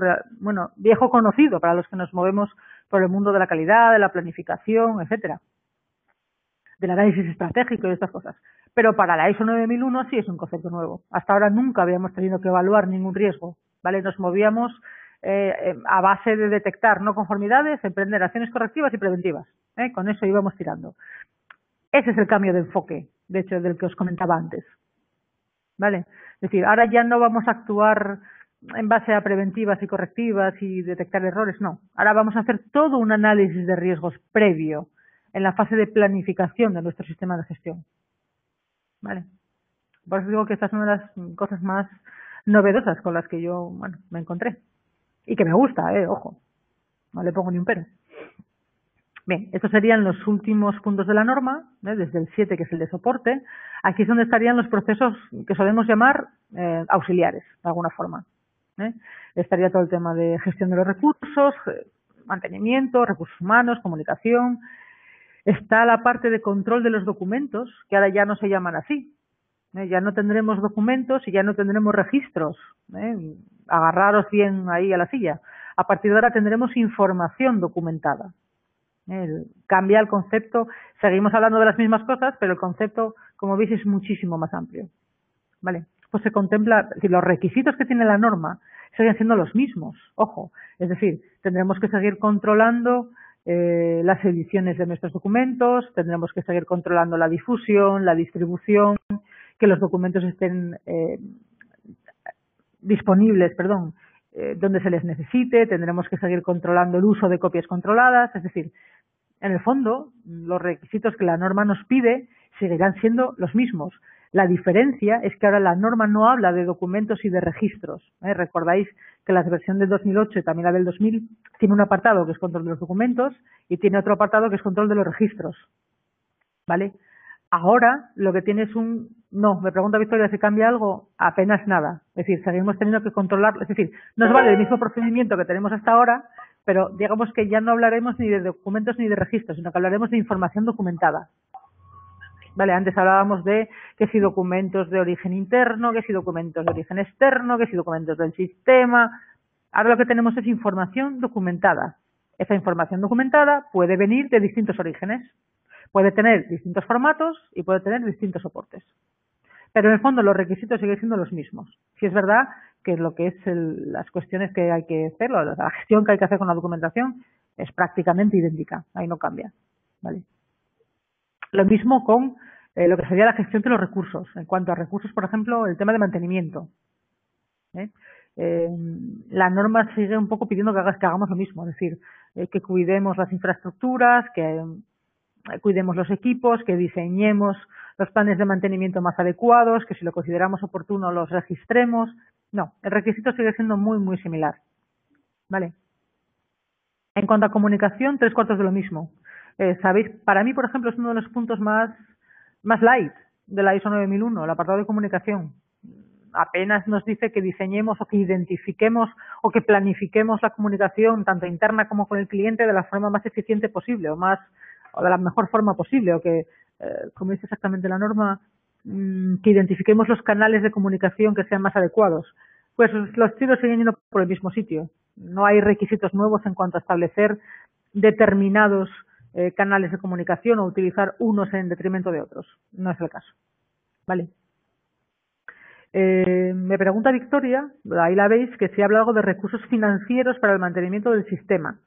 viejo conocido para los que nos movemos por el mundo de la calidad, de la planificación, etcétera, del análisis estratégico y estas cosas. Pero para la ISO 9001 sí es un concepto nuevo. Hasta ahora nunca habíamos tenido que evaluar ningún riesgo, ¿vale? Nos movíamos a base de detectar no conformidades, emprender acciones correctivas y preventivas. Con eso íbamos tirando. Ese es el cambio de enfoque, de hecho, del que os comentaba antes, ¿vale? Es decir, ahora ya no vamos a actuar en base a preventivas y correctivas y detectar errores, no. Ahora vamos a hacer todo un análisis de riesgos previo en la fase de planificación de nuestro sistema de gestión, ¿vale? Por eso digo que esta es una de las cosas más novedosas con las que yo, bueno, me encontré. Y que me gusta, ojo, no le pongo ni un pero. Bien, estos serían los últimos puntos de la norma, desde el 7, que es el de soporte. Aquí es donde estarían los procesos que solemos llamar auxiliares, de alguna forma. Estaría todo el tema de gestión de los recursos, mantenimiento, recursos humanos, comunicación. Está la parte de control de los documentos, que ahora ya no se llaman así. Ya no tendremos documentos y ya no tendremos registros. Agarraros bien ahí a la silla. A partir de ahora tendremos información documentada. Cambia el concepto, seguimos hablando de las mismas cosas, pero el concepto, como veis, es muchísimo más amplio. ¿Vale? Pues se contempla, si los requisitos que tiene la norma siguen siendo los mismos, ojo, es decir, tendremos que seguir controlando las ediciones de nuestros documentos, tendremos que seguir controlando la difusión, la distribución, que los documentos estén disponibles, donde se les necesite, tendremos que seguir controlando el uso de copias controladas, es decir, en el fondo, los requisitos que la norma nos pide seguirán siendo los mismos. La diferencia es que ahora la norma no habla de documentos y de registros. Recordáis que la versión del 2008 y también la del 2000 tiene un apartado que es control de los documentos y tiene otro apartado que es control de los registros. ¿Vale? Ahora lo que tiene es no, me pregunta Victoria si cambia algo, apenas nada. Es decir, seguimos teniendo que controlar, es decir, nos vale el mismo procedimiento que tenemos hasta ahora, pero digamos que ya no hablaremos ni de documentos ni de registros, sino que hablaremos de información documentada. Vale, antes hablábamos de que si documentos de origen interno, que si documentos de origen externo, que si documentos del sistema. Ahora lo que tenemos es información documentada. Esa información documentada puede venir de distintos orígenes. Puede tener distintos formatos y puede tener distintos soportes. Pero en el fondo los requisitos siguen siendo los mismos. Si es verdad que lo que es las cuestiones que hay que hacer, la gestión que hay que hacer con la documentación es prácticamente idéntica. Ahí no cambia. ¿Vale? Lo mismo con lo que sería la gestión de los recursos. En cuanto a recursos, por ejemplo, el tema de mantenimiento. La norma sigue un poco pidiendo que hagamos lo mismo. Es decir, que cuidemos las infraestructuras, que cuidemos los equipos, que diseñemos los planes de mantenimiento más adecuados, que si lo consideramos oportuno los registremos. No, el requisito sigue siendo muy, muy similar. ¿Vale? En cuanto a comunicación, 3/4 de lo mismo. Sabéis, para mí, por ejemplo, es uno de los puntos más light de la ISO 9001, el apartado de comunicación. Apenas nos dice que diseñemos o que identifiquemos o que planifiquemos la comunicación tanto interna como con el cliente de la forma más eficiente posible o de la mejor forma posible, o que, como dice exactamente la norma, que identifiquemos los canales de comunicación que sean más adecuados. Pues los tiros siguen yendo por el mismo sitio. No hay requisitos nuevos en cuanto a establecer determinados canales de comunicación o utilizar unos en detrimento de otros. No es el caso. ¿Vale? Me pregunta Victoria, ahí la veis, que si habla algo de recursos financieros para el mantenimiento del sistema.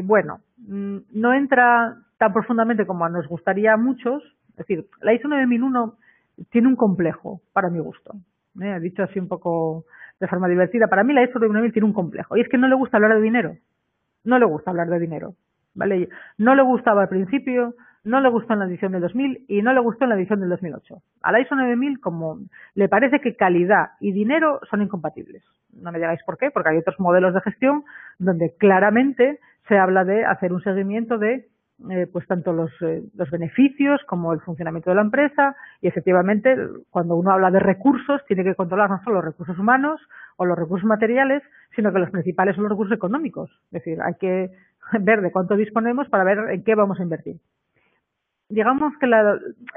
Bueno, no entra tan profundamente como nos gustaría a muchos. Es decir, la ISO 9001 tiene un complejo, para mi gusto. Dicho así un poco de forma divertida, para mí la ISO 9000 tiene un complejo. Y es que no le gusta hablar de dinero. No le gusta hablar de dinero. ¿Vale? No le gustaba al principio, no le gustó en la edición del 2000 y no le gustó en la edición del 2008. A la ISO 9000, como le parece que calidad y dinero son incompatibles. No me digáis por qué, porque hay otros modelos de gestión donde claramente se habla de hacer un seguimiento de pues tanto los beneficios como el funcionamiento de la empresa, y efectivamente cuando uno habla de recursos tiene que controlar no solo los recursos humanos o los recursos materiales, sino que los principales son los recursos económicos. Es decir, hay que ver de cuánto disponemos para ver en qué vamos a invertir. Digamos que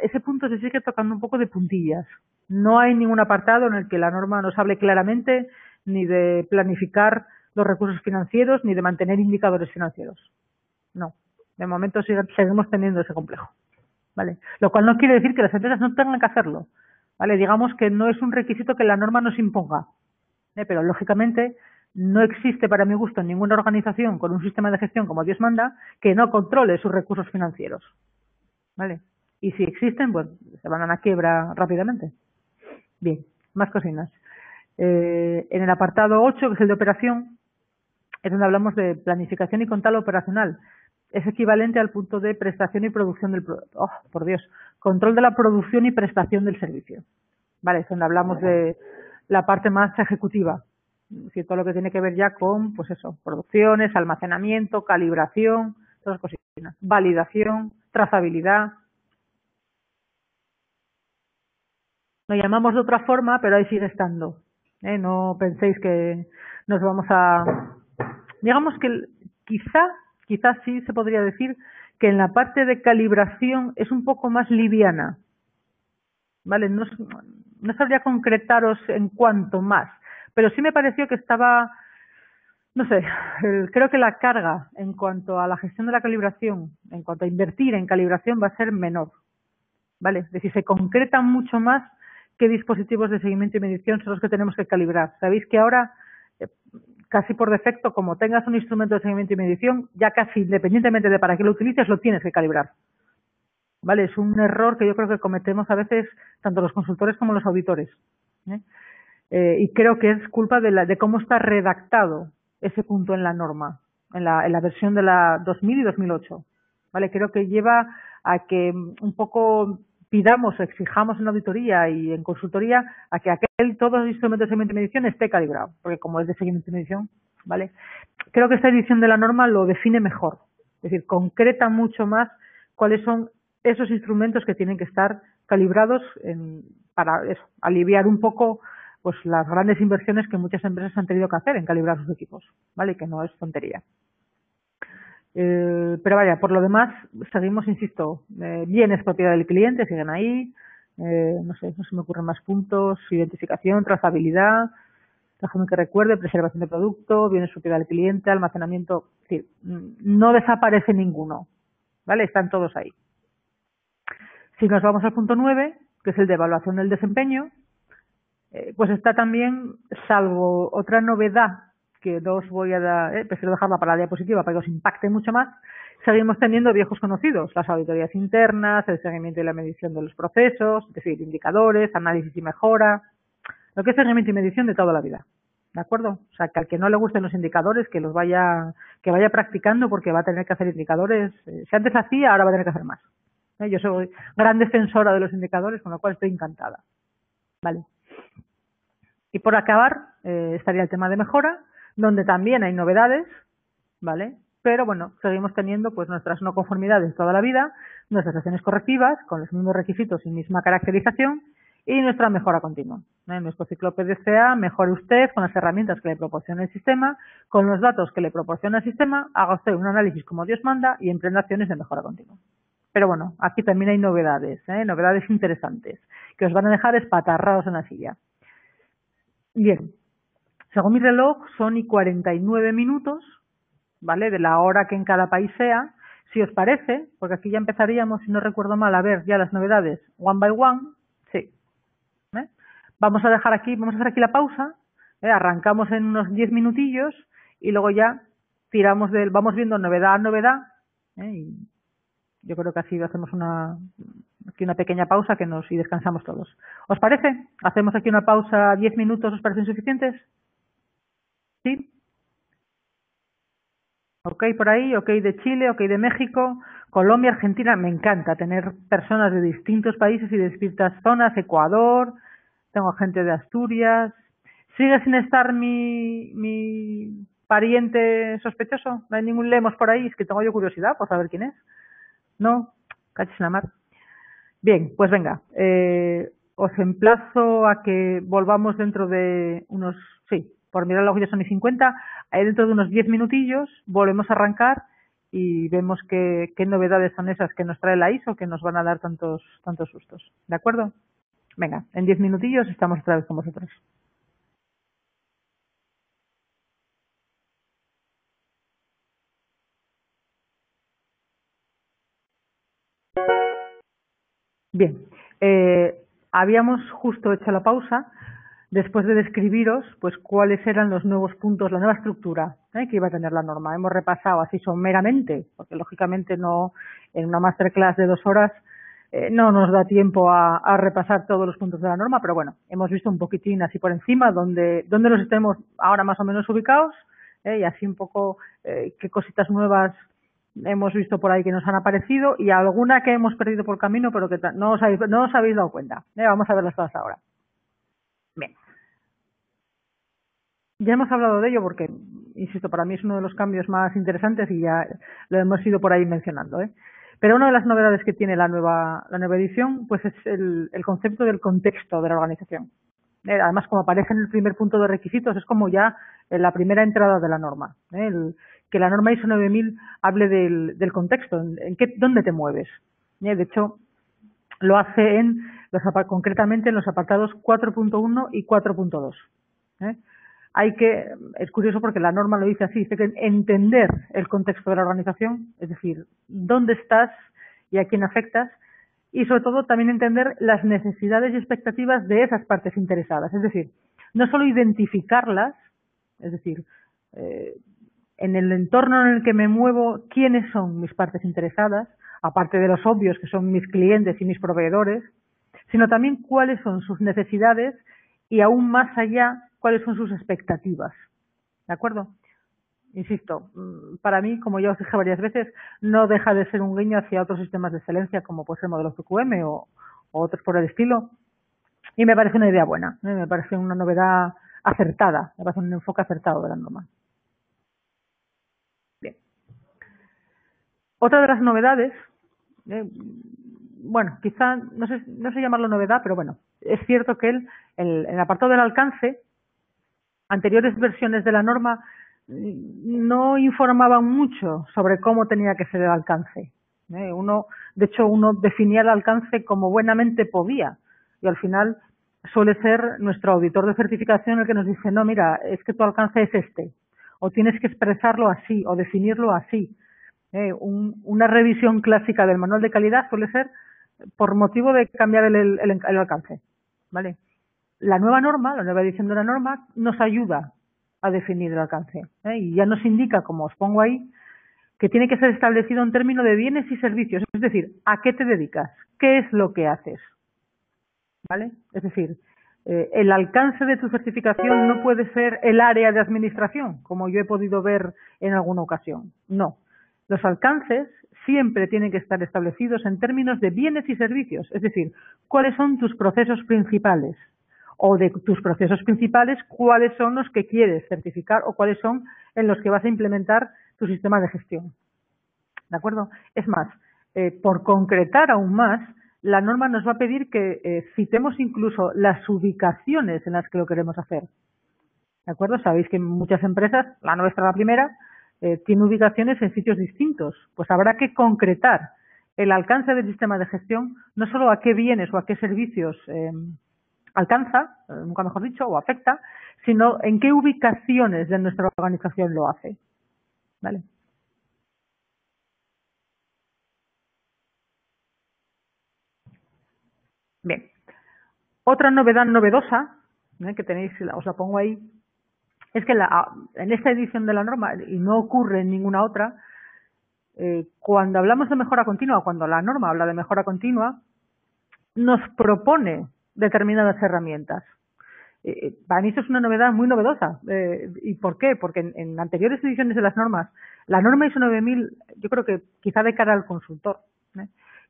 ese punto se sigue tocando un poco de puntillas. No hay ningún apartado en el que la norma nos hable claramente ni de planificar los recursos financieros ni de mantener indicadores financieros. No, de momento seguimos teniendo ese complejo. ¿Vale? Lo cual no quiere decir que las empresas no tengan que hacerlo. ¿Vale? Digamos que no es un requisito que la norma nos imponga. Pero lógicamente no existe, para mi gusto, ninguna organización con un sistema de gestión como Dios manda que no controle sus recursos financieros. ¿Vale? Y si existen, pues se van a la quiebra rápidamente. Bien, más cocinas. En el apartado 8, que es el de operación, es donde hablamos de planificación y control operacional. Es equivalente al punto de prestación y producción del producto. Oh, por Dios. Control de la producción y prestación del servicio. ¿vale? Es donde hablamos de la parte más ejecutiva, es decir, todo lo que tiene que ver ya con, pues eso, producciones, almacenamiento, calibración, todas las cositas, validación, trazabilidad. Lo llamamos de otra forma, pero ahí sigue estando. No penséis que nos vamos a... Digamos que quizás sí se podría decir que en la parte de calibración es un poco más liviana, ¿vale? No sabría concretaros en cuánto más, pero sí me pareció que estaba, no sé, creo que la carga en cuanto a la gestión de la calibración, en cuanto a invertir en calibración va a ser menor, ¿vale? Es decir, se concretan mucho más qué dispositivos de seguimiento y medición son los que tenemos que calibrar. Sabéis que ahora, casi por defecto, como tengas un instrumento de seguimiento y medición, ya casi independientemente de para qué lo utilices, lo tienes que calibrar. ¿Vale? Es un error que yo creo que cometemos a veces tanto los consultores como los auditores. ¿eh? Y creo que es culpa de cómo está redactado ese punto en la norma, en la versión de la 2000 y 2008. ¿Vale? Creo que lleva a que un poco pidamos, exijamos en auditoría y en consultoría a que todos los instrumentos de seguimiento y medición esté calibrado, porque como es de seguimiento y medición, ¿vale? Creo que esta edición de la norma lo define mejor, es decir, concreta mucho más cuáles son esos instrumentos que tienen que estar calibrados para eso, aliviar un poco pues las grandes inversiones que muchas empresas han tenido que hacer en calibrar sus equipos, ¿vale? Que no es tontería. Pero vaya, por lo demás, seguimos, insisto, bienes propiedad del cliente, siguen ahí, no sé, no se me ocurren más puntos, identificación, trazabilidad, déjame que recuerde, preservación de producto, bienes propiedad del cliente, almacenamiento, es decir, no desaparece ninguno, ¿vale? Están todos ahí. Si nos vamos al punto 9, que es el de evaluación del desempeño, pues está también, salvo otra novedad que no os voy a dar, prefiero dejarla para la diapositiva para que os impacte mucho más, seguimos teniendo viejos conocidos, las auditorías internas, el seguimiento y la medición de los procesos, es decir, indicadores, análisis y mejora, lo que es seguimiento y medición de toda la vida. ¿De acuerdo? O sea, que al que no le gusten los indicadores, que vaya practicando porque va a tener que hacer indicadores. Si antes hacía, ahora va a tener que hacer más. Yo soy gran defensora de los indicadores, con lo cual estoy encantada. Vale. Y por acabar, estaría el tema de mejora, donde también hay novedades, ¿vale? Pero bueno, seguimos teniendo pues nuestras no conformidades toda la vida, nuestras acciones correctivas con los mismos requisitos y misma caracterización y nuestra mejora continua. En nuestro ciclo PDCA, mejore usted con las herramientas que le proporciona el sistema, con los datos que le proporciona el sistema, haga usted un análisis como Dios manda y emprenda acciones de mejora continua. Pero bueno, aquí también hay novedades, novedades interesantes, que os van a dejar espatarrados en la silla. Bien, según mi reloj son y 49 minutos, ¿vale? De la hora que en cada país sea. Si os parece, porque aquí ya empezaríamos, si no recuerdo mal, a ver ya las novedades one by one. Sí. Vamos a hacer aquí la pausa, arrancamos en unos 10 minutillos y luego ya vamos viendo novedad a novedad, y yo creo que así hacemos aquí una pequeña pausa y descansamos todos. ¿Os parece? ¿Hacemos aquí una pausa 10 minutos? ¿Os parecen suficientes? ¿Sí? Ok por ahí, ok de Chile, ok de México, Colombia, Argentina. Me encanta tener personas de distintos países y de distintas zonas. Ecuador, tengo gente de Asturias. ¿Sigue sin estar mi pariente sospechoso? ¿No hay ningún Lemos por ahí? Es que tengo yo curiosidad por saber quién es. ¿No? Cachis en la mar. Bien, pues venga. Os emplazo a que volvamos dentro de unos... Sí, por mirar la hojilla son y 50. Ahí dentro de unos 10 minutillos volvemos a arrancar y vemos qué novedades son esas que nos trae la ISO que nos van a dar tantos sustos. ¿De acuerdo? Venga, en 10 minutillos estamos otra vez con vosotros. Bien, habíamos justo hecho la pausa después de describiros pues cuáles eran los nuevos puntos, la nueva estructura que iba a tener la norma. Hemos repasado así someramente, porque lógicamente no en una masterclass de 2 horas no nos da tiempo a repasar todos los puntos de la norma, pero bueno, hemos visto un poquitín así por encima donde los estemos ahora más o menos ubicados, y así un poco qué cositas nuevas hemos visto por ahí que nos han aparecido y alguna que hemos perdido por camino pero que no os habéis dado cuenta. Vamos a verlas todas ahora. Ya hemos hablado de ello porque, insisto, para mí es uno de los cambios más interesantes y ya lo hemos ido por ahí mencionando, ¿eh? Pero una de las novedades que tiene la nueva edición pues es el concepto del contexto de la organización. Además, como aparece en el primer punto de requisitos, es como ya la primera entrada de la norma. Que la norma ISO 9000 hable del contexto, dónde te mueves. De hecho, lo hace concretamente en los apartados 4.1 y 4.2. Es curioso porque la norma lo dice así, dice que entender el contexto de la organización, es decir, dónde estás y a quién afectas, y sobre todo también entender las necesidades y expectativas de esas partes interesadas, es decir, no solo identificarlas, es decir, en el entorno en el que me muevo, quiénes son mis partes interesadas, aparte de los obvios que son mis clientes y mis proveedores, sino también cuáles son sus necesidades y aún más allá cuáles son sus expectativas. ¿De acuerdo? Insisto, para mí, como ya os dije varias veces, no deja de ser un guiño hacia otros sistemas de excelencia como puede ser el modelo CQM o otros por el estilo, y me parece una idea buena, me parece una novedad acertada, me parece un enfoque acertado de la norma. Bien. Otra de las novedades, bueno, quizá no sé llamarlo novedad, pero bueno, es cierto que en el apartado del alcance, anteriores versiones de la norma no informaban mucho sobre cómo tenía que ser el alcance. De hecho, uno definía el alcance como buenamente podía y al final suele ser nuestro auditor de certificación el que nos dice, no, mira, es que tu alcance es este, o tienes que expresarlo así, o definirlo así. Una revisión clásica del manual de calidad suele ser por motivo de cambiar el alcance, ¿vale? La nueva norma, la nueva edición de la norma, nos ayuda a definir el alcance, y ya nos indica, como os pongo ahí, que tiene que ser establecido en términos de bienes y servicios, es decir, ¿a qué te dedicas? ¿Qué es lo que haces? ¿Vale? Es decir, el alcance de tu certificación no puede ser el área de administración, como yo he podido ver en alguna ocasión. No. Los alcances siempre tienen que estar establecidos en términos de bienes y servicios, es decir, cuáles son tus procesos principales o de tus procesos principales, cuáles son los que quieres certificar o cuáles son en los que vas a implementar tu sistema de gestión. ¿De acuerdo? Es más, por concretar aún más, la norma nos va a pedir que citemos incluso las ubicaciones en las que lo queremos hacer. ¿De acuerdo? Sabéis que muchas empresas, la nuestra la primera, tiene ubicaciones en sitios distintos. Pues habrá que concretar el alcance del sistema de gestión, no solo a qué bienes o a qué servicios alcanza, nunca mejor dicho, o afecta, sino en qué ubicaciones de nuestra organización lo hace. ¿Vale? Bien. Otra novedad novedosa, que tenéis, os la pongo ahí, es que en esta edición de la norma, y no ocurre en ninguna otra, cuando hablamos de mejora continua, cuando la norma habla de mejora continua, nos propone determinadas herramientas. Para mí eso es una novedad muy novedosa. ¿Y por qué? Porque en anteriores ediciones de las normas, la norma ISO 9000, yo creo que quizá de cara al consultor,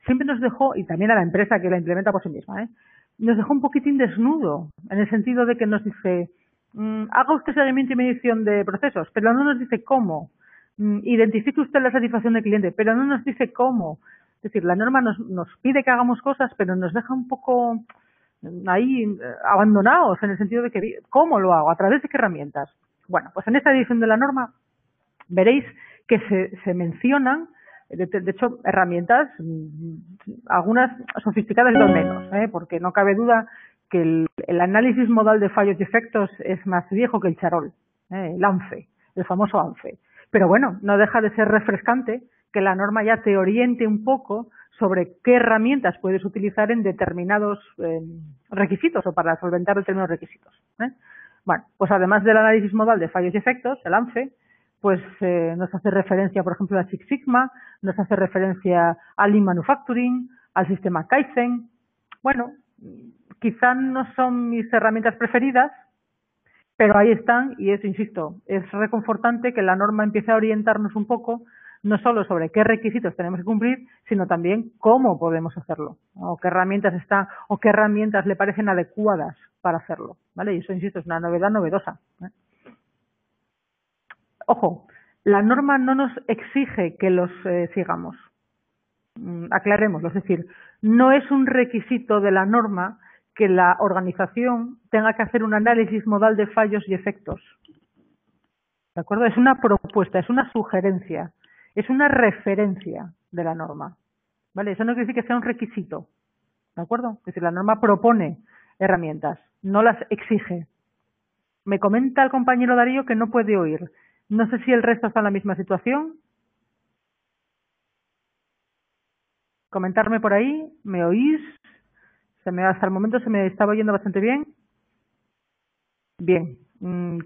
siempre nos dejó, y también a la empresa que la implementa por sí misma, nos dejó un poquitín desnudo, en el sentido de que nos dice, haga usted seguimiento y medición de procesos, pero no nos dice cómo. Identifique usted la satisfacción del cliente, pero no nos dice cómo. Es decir, la norma nos pide que hagamos cosas, pero nos deja un poco ahí abandonados, en el sentido de que, ¿cómo lo hago? ¿A través de qué herramientas? Bueno, pues en esta edición de la norma veréis que se mencionan, de hecho, herramientas, algunas sofisticadas y otras menos, porque no cabe duda que el análisis modal de fallos y efectos es más viejo que el charol, el ANFE, el famoso ANFE. Pero bueno, no deja de ser refrescante que la norma ya te oriente un poco sobre qué herramientas puedes utilizar en determinados requisitos o para solventar determinados requisitos. Bueno, pues además del análisis modal de fallos y efectos, el ANFE, pues nos hace referencia, por ejemplo, a Six Sigma, nos hace referencia al Lean Manufacturing, al sistema Kaizen. Bueno, quizá no son mis herramientas preferidas, pero ahí están y es, insisto, es reconfortante que la norma empiece a orientarnos un poco, no solo sobre qué requisitos tenemos que cumplir, sino también cómo podemos hacerlo, o qué herramientas están, o qué herramientas le parecen adecuadas para hacerlo, ¿vale? Y eso, insisto, es una novedad novedosa, Ojo, la norma no nos exige que los sigamos. Aclarémoslo, es decir, no es un requisito de la norma que la organización tenga que hacer un análisis modal de fallos y efectos. ¿De acuerdo? Es una propuesta, es una sugerencia, es una referencia de la norma. ¿Vale? Eso no quiere decir que sea un requisito. ¿De acuerdo? Es decir, la norma propone herramientas, no las exige. Me comenta el compañero Darío que no puede oír. No sé si el resto está en la misma situación. Comentarme por ahí, ¿me oís? Hasta el momento se me estaba oyendo bastante bien. Bien.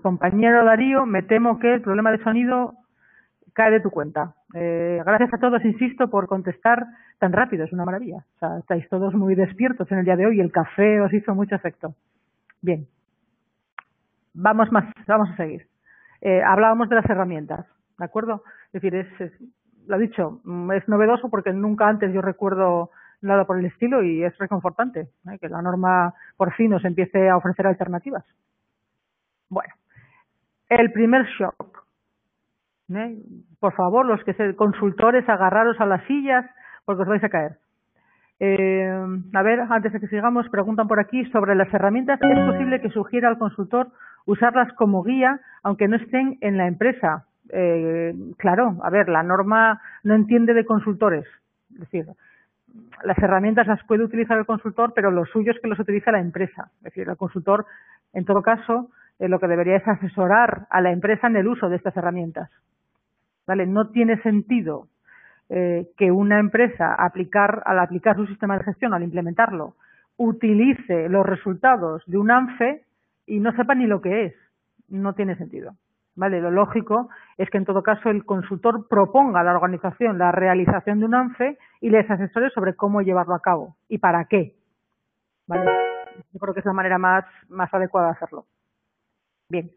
Compañero Darío, me temo que el problema de sonido cae de tu cuenta. Gracias a todos, insisto, por contestar tan rápido, es una maravilla. O sea, estáis todos muy despiertos en el día de hoy y el café os hizo mucho efecto. Bien. Vamos a seguir. Hablábamos de las herramientas, ¿de acuerdo? Es decir, lo dicho, es novedoso porque nunca antes yo recuerdo nada por el estilo y es reconfortante, que la norma por fin nos empiece a ofrecer alternativas. Bueno, el primer shock. Por favor, los que sean consultores, agarraros a las sillas porque os vais a caer. A ver, antes de que sigamos, preguntan por aquí sobre las herramientas. ¿Es posible que sugiera al consultor usarlas como guía aunque no estén en la empresa? Claro, a ver, la norma no entiende de consultores. Es decir, las herramientas las puede utilizar el consultor, pero lo suyo es que los utilice la empresa. Es decir, el consultor, en todo caso, lo que debería es asesorar a la empresa en el uso de estas herramientas. ¿Vale? No tiene sentido que una empresa, al aplicar su sistema de gestión, al implementarlo, utilice los resultados de un ANFE y no sepa ni lo que es. No tiene sentido. ¿Vale? Lo lógico es que en todo caso el consultor proponga a la organización la realización de un ANFE y les asesore sobre cómo llevarlo a cabo y para qué. ¿Vale? Yo creo que es la manera más adecuada de hacerlo. Bien.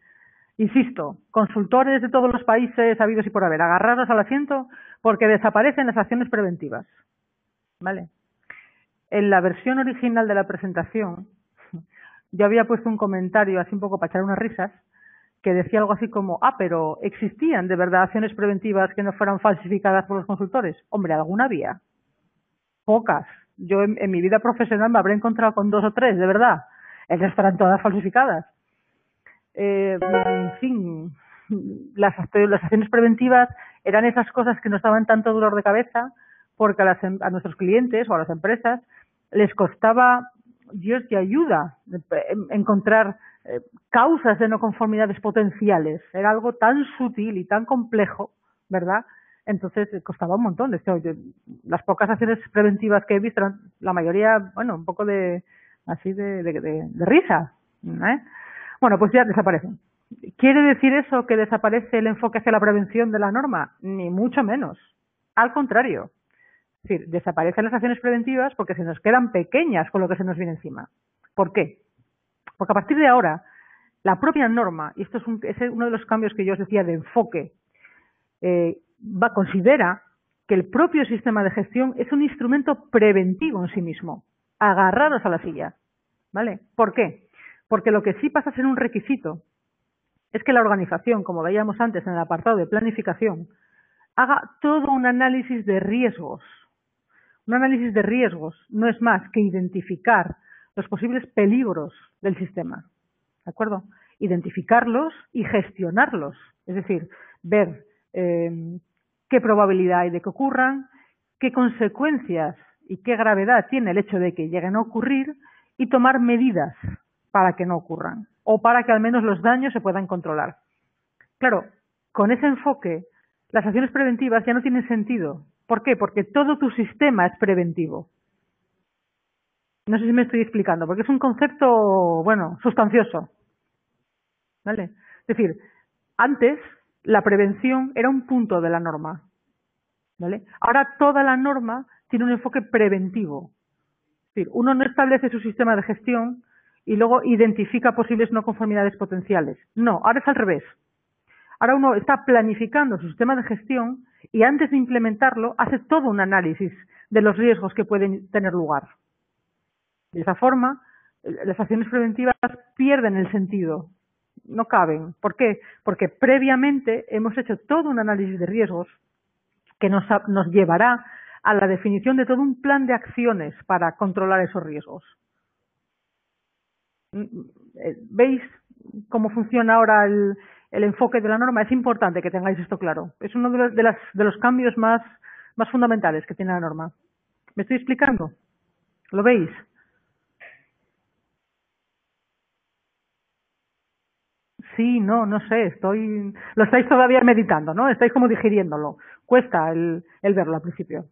Insisto, consultores de todos los países habidos y por haber, agarraros al asiento porque desaparecen las acciones preventivas. ¿Vale? En la versión original de la presentación, yo había puesto un comentario así un poco para echar unas risas, que decía algo así como, pero ¿existían de verdad acciones preventivas que no fueran falsificadas por los consultores? Hombre, alguna había. Pocas. Yo en mi vida profesional me habré encontrado con 2 o 3, de verdad. Esas estarán todas falsificadas. En fin, las acciones preventivas eran esas cosas que nos daban tanto dolor de cabeza porque a nuestros clientes o a las empresas les costaba Dios y ayuda encontrar causas de no conformidades potenciales. Era algo tan sutil y tan complejo, ¿verdad? Entonces costaba un montón. De hecho, las pocas acciones preventivas que he visto, la mayoría, bueno, un poco de risa, ¿eh? Bueno, pues ya desaparecen. ¿Quiere decir eso que desaparece el enfoque hacia la prevención de la norma? Ni mucho menos. Al contrario. Es decir, desaparecen las acciones preventivas porque se nos quedan pequeñas con lo que se nos viene encima. ¿Por qué? Porque a partir de ahora, la propia norma, y esto es uno de los cambios que yo os decía de enfoque, considera que el propio sistema de gestión es un instrumento preventivo en sí mismo. Agarraros a la silla. ¿Vale? ¿Por qué? Porque lo que sí pasa a ser un requisito es que la organización, como veíamos antes en el apartado de planificación, haga todo un análisis de riesgos. Un análisis de riesgos no es más que identificar los posibles peligros del sistema. ¿De acuerdo? Identificarlos y gestionarlos. Es decir, ver qué probabilidad hay de que ocurran, qué consecuencias y qué gravedad tiene el hecho de que lleguen a ocurrir y tomar medidas para que no ocurran o para que al menos los daños se puedan controlar. Claro, con ese enfoque, las acciones preventivas ya no tienen sentido. ¿Por qué? Porque todo tu sistema es preventivo. No sé si me estoy explicando, porque es un concepto, bueno, sustancioso. ¿Vale? Es decir, antes la prevención era un punto de la norma. ¿Vale? Ahora toda la norma tiene un enfoque preventivo. Es decir, uno no establece su sistema de gestión y luego identifica posibles no conformidades potenciales. No, ahora es al revés. Ahora uno está planificando su sistema de gestión y antes de implementarlo hace todo un análisis de los riesgos que pueden tener lugar. De esa forma, las acciones preventivas pierden el sentido no caben. ¿Por qué? Porque previamente hemos hecho todo un análisis de riesgos que nos llevará a la definición de todo un plan de acciones para controlar esos riesgos. ¿Veis cómo funciona ahora el enfoque de la norma? Es importante que tengáis esto claro. Es uno de los cambios más fundamentales que tiene la norma. ¿Me estoy explicando? ¿Lo veis? Sí, no sé, lo estáis todavía meditando, ¿no? Estáis como digiriéndolo. Cuesta el verlo al principio.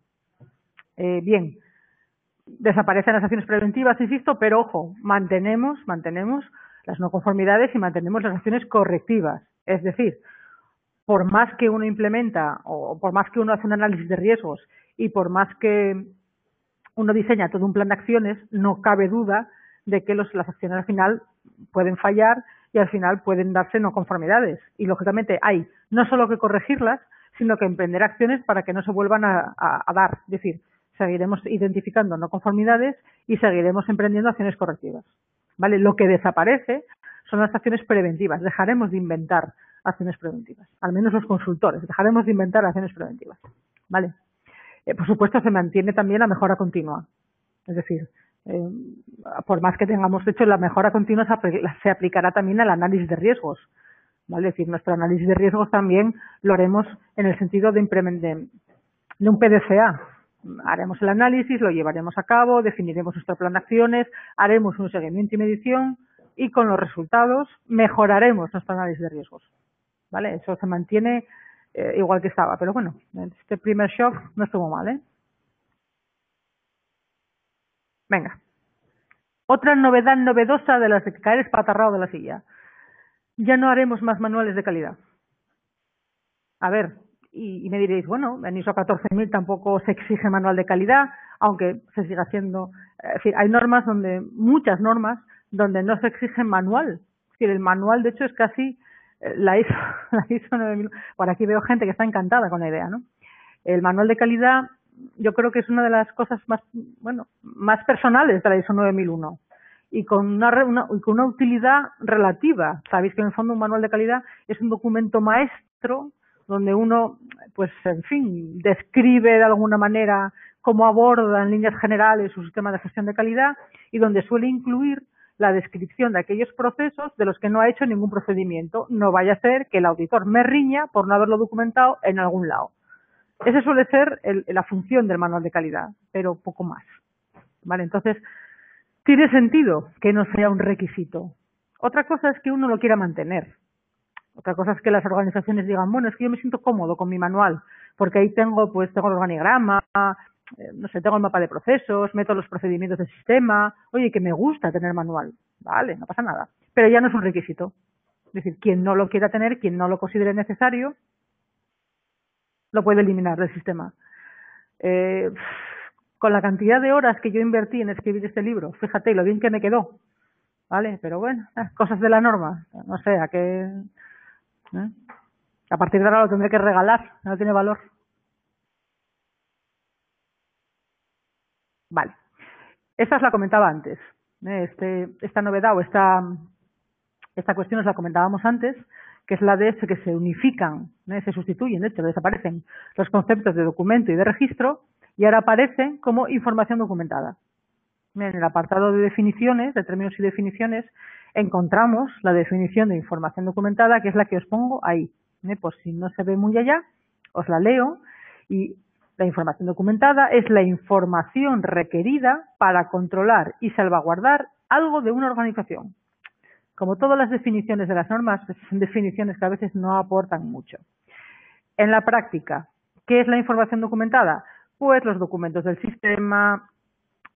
Bien, desaparecen las acciones preventivas, insisto, pero ojo, mantenemos las no conformidades y mantenemos las acciones correctivas. Es decir, por más que uno implementa o por más que uno hace un análisis de riesgos y por más que uno diseña todo un plan de acciones, no cabe duda de que las acciones al final pueden fallar y al final pueden darse no conformidades. Y lógicamente hay no solo que corregirlas, sino que emprender acciones para que no se vuelvan a dar. Es decir, seguiremos identificando no conformidades y seguiremos emprendiendo acciones correctivas. ¿Vale? Lo que desaparece son las acciones preventivas. Dejaremos de inventar acciones preventivas. Al menos los consultores. Dejaremos de inventar acciones preventivas. ¿Vale? Por supuesto, se mantiene también la mejora continua. Es decir, por más que tengamos hecho la mejora continua, se aplicará también al análisis de riesgos. ¿Vale? Es decir, nuestro análisis de riesgos también lo haremos en el sentido de un PDCA. Haremos el análisis, lo llevaremos a cabo, definiremos nuestro plan de acciones, haremos un seguimiento y medición y con los resultados mejoraremos nuestro análisis de riesgos. ¿Vale? Eso se mantiene igual que estaba. Pero bueno, este primer shock no estuvo mal, ¿eh? Venga. Otra novedad novedosa de las de caer espatarrado de la silla. Ya no haremos más manuales de calidad. A ver, y me diréis, bueno, en ISO 14000 tampoco se exige manual de calidad, aunque se siga haciendo. Es decir, hay normas muchas normas, donde no se exige manual. Es decir, el manual, de hecho, es casi la ISO, la ISO 9000. Por aquí veo gente que está encantada con la idea, ¿no? El manual de calidad, yo creo que es una de las cosas más personales de la ISO 9001 y con una utilidad relativa. Sabéis que en el fondo un manual de calidad es un documento maestro donde uno, pues en fin, describe de alguna manera cómo aborda en líneas generales su sistema de gestión de calidad y donde suele incluir la descripción de aquellos procesos de los que no ha hecho ningún procedimiento. No vaya a ser que el auditor me riña por no haberlo documentado en algún lado. Esa suele ser la función del manual de calidad, pero poco más. ¿Vale? Entonces, tiene sentido que no sea un requisito. Otra cosa es que uno lo quiera mantener. Otra cosa es que las organizaciones digan, bueno, es que yo me siento cómodo con mi manual, porque ahí tengo el organigrama, no sé, tengo el mapa de procesos, meto los procedimientos del sistema, oye, que me gusta tener manual. Vale, no pasa nada. Pero ya no es un requisito. Es decir, quien no lo quiera tener, quien no lo considere necesario, lo puede eliminar del sistema. Con la cantidad de horas que yo invertí en escribir este libro, fíjate lo bien que me quedó, ¿vale? Pero bueno, cosas de la norma, no sé, a partir de ahora lo tendré que regalar, no tiene valor. Vale, esta os la comentaba antes, esta novedad o esta cuestión os la comentábamos antes, que es la de que se unifican, se sustituyen, de hecho, desaparecen los conceptos de documento y de registro y ahora aparecen como información documentada. En el apartado de definiciones, de términos y definiciones, encontramos la definición de información documentada, que es la que os pongo ahí. Pues si no se ve muy allá, os la leo y la información documentada es la información requerida para controlar y salvaguardar algo de una organización. Como todas las definiciones de las normas, son definiciones que a veces no aportan mucho. En la práctica, ¿qué es la información documentada? Pues los documentos del sistema,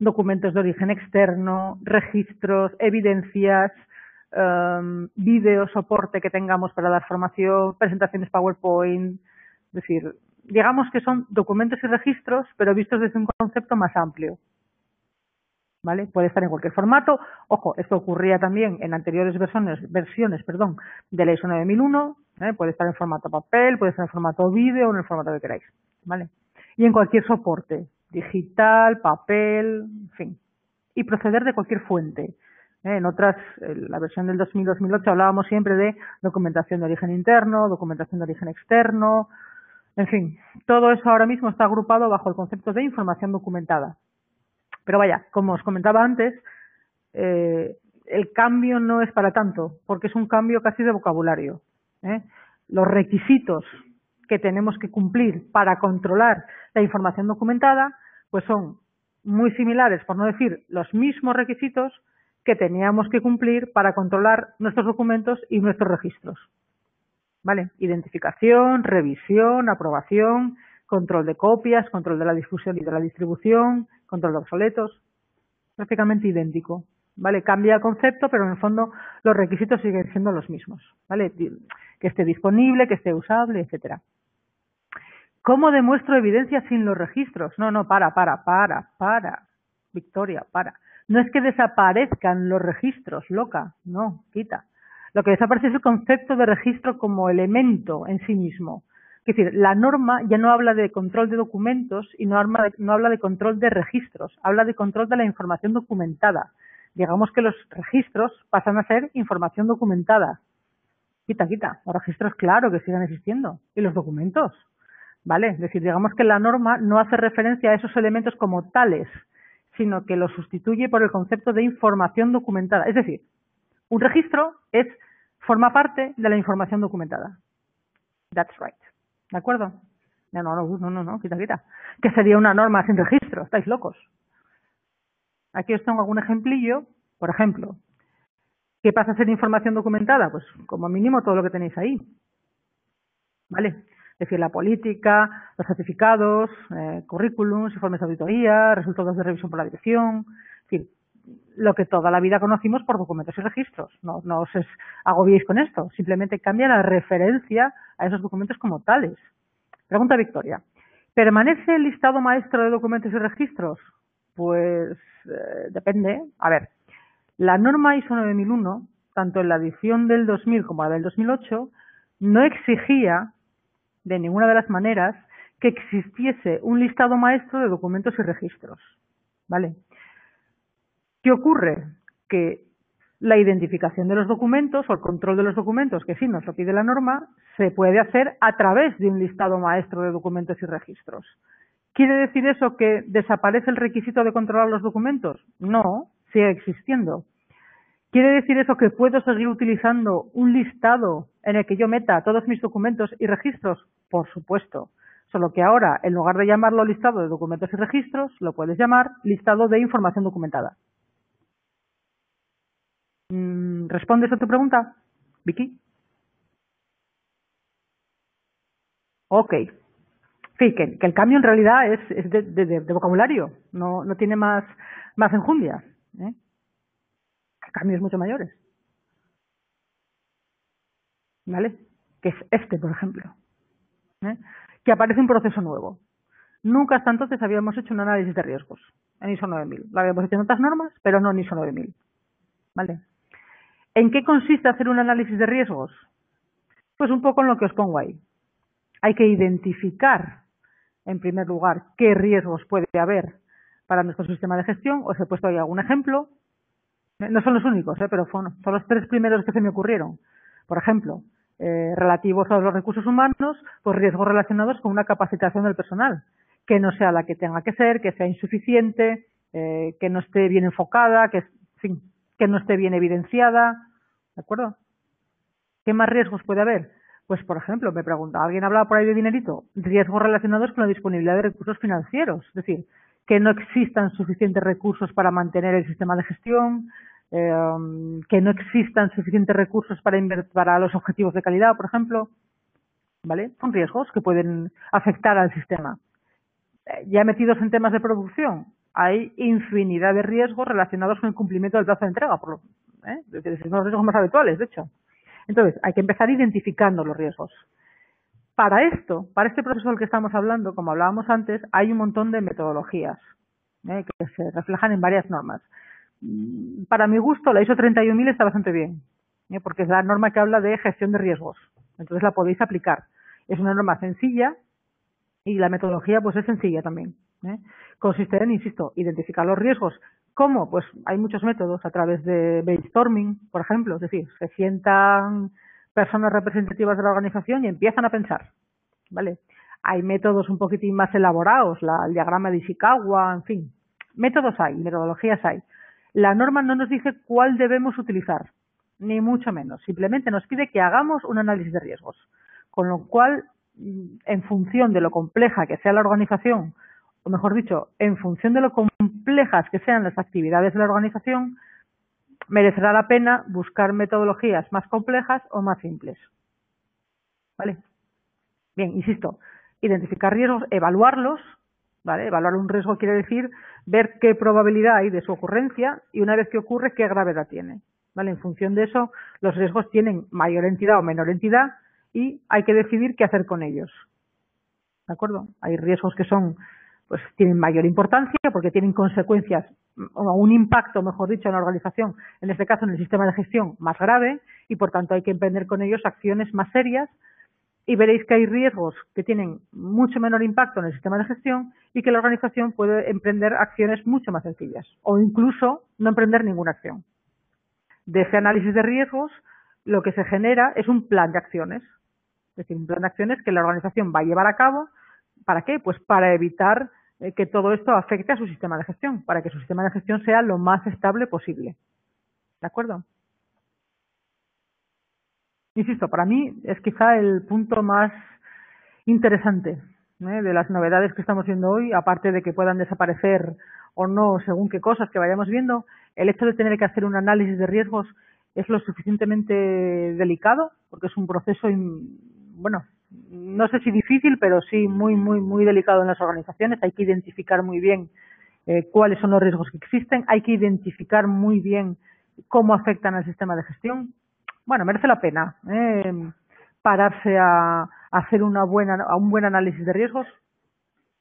documentos de origen externo, registros, evidencias, vídeo, soporte que tengamos para dar formación, presentaciones PowerPoint. Es decir, digamos que son documentos y registros, pero vistos desde un concepto más amplio. ¿Vale? Puede estar en cualquier formato. Ojo, esto ocurría también en anteriores versiones de la ISO 9001. Puede estar en formato papel, puede estar en formato vídeo o en el formato que queráis. ¿Vale? Y en cualquier soporte, digital, papel, en fin. Y proceder de cualquier fuente. En otras, la versión del 2000-2008 hablábamos siempre de documentación de origen interno, documentación de origen externo, en fin, todo eso ahora mismo está agrupado bajo el concepto de información documentada. Pero vaya, como os comentaba antes, el cambio no es para tanto, porque es un cambio casi de vocabulario. Los requisitos que tenemos que cumplir para controlar la información documentada, pues son muy similares, por no decir los mismos requisitos que teníamos que cumplir para controlar nuestros documentos y nuestros registros. ¿Vale? Identificación, revisión, aprobación, control de copias, control de la difusión y de la distribución, control de obsoletos, prácticamente idéntico. ¿Vale? Cambia el concepto, pero en el fondo los requisitos siguen siendo los mismos. ¿Vale? Que esté disponible, que esté usable, etcétera. ¿Cómo demuestro evidencia sin los registros? No, para. Victoria, para. No es que desaparezcan los registros, loca, no, quita. Lo que desaparece es el concepto de registro como elemento en sí mismo. Es decir, la norma ya no habla de control de documentos y no habla de control de registros, habla de control de la información documentada. Digamos que los registros pasan a ser información documentada. Quita. Los registros, claro, que sigan existiendo. ¿Y los documentos? ¿Vale? Es decir, digamos que la norma no hace referencia a esos elementos como tales, sino que los sustituye por el concepto de información documentada. Es decir, un registro forma parte de la información documentada. That's right. ¿De acuerdo? No, quita. ¿Qué sería una norma sin registro? Estáis locos. Aquí os tengo algún ejemplillo. Por ejemplo, ¿qué pasa a ser información documentada? Pues como mínimo todo lo que tenéis ahí. ¿Vale? Es decir, la política, los certificados, currículums, informes de auditoría, resultados de revisión por la dirección, es decir, lo que toda la vida conocimos por documentos y registros. No os agobiéis con esto, simplemente cambia la referencia a esos documentos como tales. Pregunta Victoria. ¿Permanece el listado maestro de documentos y registros? Pues depende. A ver, la norma ISO 9001, tanto en la edición del 2000 como la del 2008, no exigía de ninguna de las maneras que existiese un listado maestro de documentos y registros. ¿Vale? ¿Qué ocurre? Que la identificación de los documentos o el control de los documentos, que sí nos lo pide la norma, se puede hacer a través de un listado maestro de documentos y registros. ¿Quiere decir eso que desaparece el requisito de controlar los documentos? No, sigue existiendo. ¿Quiere decir eso que puedo seguir utilizando un listado en el que yo meta todos mis documentos y registros? Por supuesto. Solo que ahora, en lugar de llamarlo listado de documentos y registros, lo puedes llamar listado de información documentada. ¿Respondes a tu pregunta, Vicky? Ok. Sí, que el cambio en realidad es de vocabulario, no tiene más enjundia. Cambios mucho mayores. ¿Vale? Que es este, por ejemplo. Que aparece un proceso nuevo. Nunca hasta entonces habíamos hecho un análisis de riesgos en ISO 9000. Lo habíamos hecho en otras normas, pero no en ISO 9000. ¿Vale? ¿En qué consiste hacer un análisis de riesgos? Pues un poco en lo que os pongo ahí. Hay que identificar, en primer lugar, qué riesgos puede haber para nuestro sistema de gestión. Os he puesto ahí algún ejemplo. No son los únicos, pero son los 3 primeros que se me ocurrieron. Por ejemplo, relativos a los recursos humanos, pues riesgos relacionados con una capacitación del personal, que no sea la que tenga que ser, que sea insuficiente, que no esté bien enfocada, que no esté bien evidenciada, ¿de acuerdo? ¿Qué más riesgos puede haber? Pues, por ejemplo, me pregunta, ¿alguien hablaba por ahí de dinerito? Riesgos relacionados con la disponibilidad de recursos financieros, es decir, que no existan suficientes recursos para mantener el sistema de gestión, que no existan suficientes recursos para los objetivos de calidad, por ejemplo, ¿vale? Son riesgos que pueden afectar al sistema. Ya metidos en temas de producción, hay infinidad de riesgos relacionados con el cumplimiento del plazo de entrega, son los riesgos más habituales, de hecho. Entonces, hay que empezar identificando los riesgos. Para este proceso del que estamos hablando, como hablábamos antes, hay un montón de metodologías que se reflejan en varias normas. Para mi gusto, la ISO 31000 está bastante bien, porque es la norma que habla de gestión de riesgos. Entonces la podéis aplicar. Es una norma sencilla y la metodología pues es sencilla también. Consiste en, insisto, identificar los riesgos ¿Cómo? Pues hay muchos métodos a través de brainstorming, por ejemplo, es decir, se sientan personas representativas de la organización y empiezan a pensar, ¿vale? Hay métodos un poquitín más elaborados, el diagrama de Ishikawa, en fin, métodos hay, metodologías hay. La norma no nos dice cuál debemos utilizar, ni mucho menos, simplemente nos pide que hagamos un análisis de riesgos, con lo cual, en función de lo compleja que sea la organización, o mejor dicho, en función de lo complejas que sean las actividades de la organización, merecerá la pena buscar metodologías más complejas o más simples. ¿Vale? Bien, insisto, identificar riesgos, evaluarlos, ¿vale? Evaluar un riesgo quiere decir ver qué probabilidad hay de su ocurrencia y una vez que ocurre, qué gravedad tiene. ¿Vale? En función de eso, los riesgos tienen mayor entidad o menor entidad y hay que decidir qué hacer con ellos. ¿De acuerdo? Hay riesgos que pues tienen mayor importancia porque tienen consecuencias o un impacto, mejor dicho, en la organización, en este caso en el sistema de gestión, más grave y por tanto hay que emprender con ellos acciones más serias y veréis que hay riesgos que tienen mucho menor impacto en el sistema de gestión y que la organización puede emprender acciones mucho más sencillas o incluso no emprender ninguna acción. De ese análisis de riesgos, lo que se genera es un plan de acciones, es decir, un plan de acciones que la organización va a llevar a cabo. ¿Para qué? Pues para evitar que todo esto afecte a su sistema de gestión, para que su sistema de gestión sea lo más estable posible. ¿De acuerdo? Insisto, para mí es quizá el punto más interesante de las novedades que estamos viendo hoy, aparte de que puedan desaparecer o no según qué cosas que vayamos viendo, el hecho de tener que hacer un análisis de riesgos es lo suficientemente delicado, porque es un proceso, bueno, no sé si difícil, pero sí muy delicado en las organizaciones. Hay que identificar muy bien cuáles son los riesgos que existen, hay que identificar muy bien cómo afectan al sistema de gestión. Bueno, merece la pena pararse a hacer un buen análisis de riesgos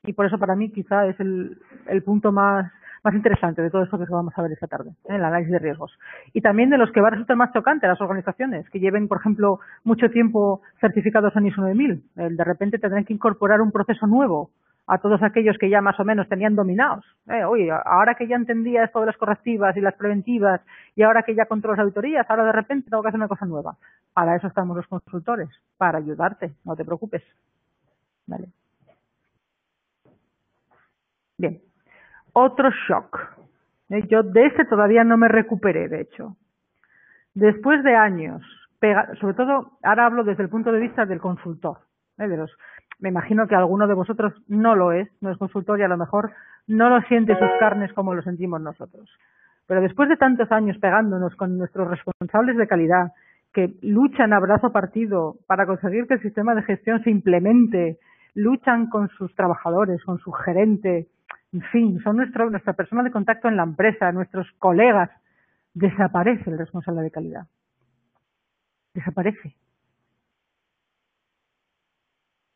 y por eso para mí quizá es el punto más interesante de todo esto que vamos a ver esta tarde, el análisis de riesgos. Y también de los que va a resultar más chocante a las organizaciones que lleven, por ejemplo, mucho tiempo certificados en ISO 9000. De repente tendrán que incorporar un proceso nuevo a todos aquellos que ya más o menos tenían dominados. Oye, ahora que ya entendía esto de las correctivas y las preventivas y ahora que ya controlo las auditorías, ahora de repente tengo que hacer una cosa nueva. Para eso estamos los consultores, para ayudarte, no te preocupes. Vale. Bien. Otro shock. Yo de este todavía no me recuperé, de hecho. Después de años, sobre todo, ahora hablo desde el punto de vista del consultor. Me imagino que alguno de vosotros no lo es, no es consultor y a lo mejor no lo siente sus carnes como lo sentimos nosotros. Pero después de tantos años pegándonos con nuestros responsables de calidad, que luchan a brazo partido para conseguir que el sistema de gestión se implemente, luchan con sus trabajadores, con su gerente, en fin, son nuestra persona de contacto en la empresa, nuestros colegas. Desaparece el responsable de calidad. Desaparece.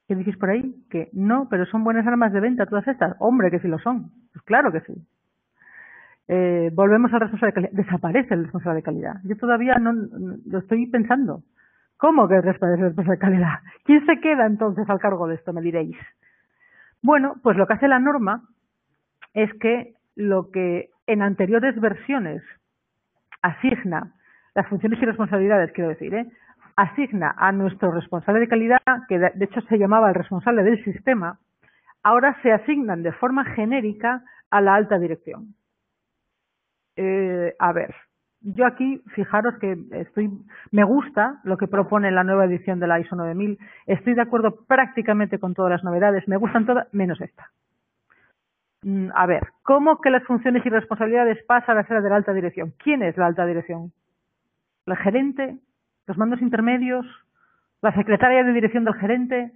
¿Qué dices por ahí? Que no, pero son buenas armas de venta todas estas. Hombre, que sí lo son. Pues claro que sí. Volvemos al responsable de calidad. Desaparece el responsable de calidad. Yo todavía no lo estoy pensando. ¿Cómo que desaparece el responsable de calidad? ¿Quién se queda entonces al cargo de esto? Me diréis. Bueno, pues lo que hace la norma es que lo que en anteriores versiones asigna las funciones y responsabilidades, quiero decir, asigna a nuestro responsable de calidad, que de hecho se llamaba el responsable del sistema, ahora se asignan de forma genérica a la alta dirección. A ver, yo aquí, fijaros que me gusta lo que propone la nueva edición de la ISO 9000, estoy de acuerdo prácticamente con todas las novedades, me gustan todas, menos esta. A ver, ¿cómo que las funciones y responsabilidades pasan a ser de la alta dirección? ¿Quién es la alta dirección? ¿El gerente? ¿Los mandos intermedios? ¿La secretaria de dirección del gerente?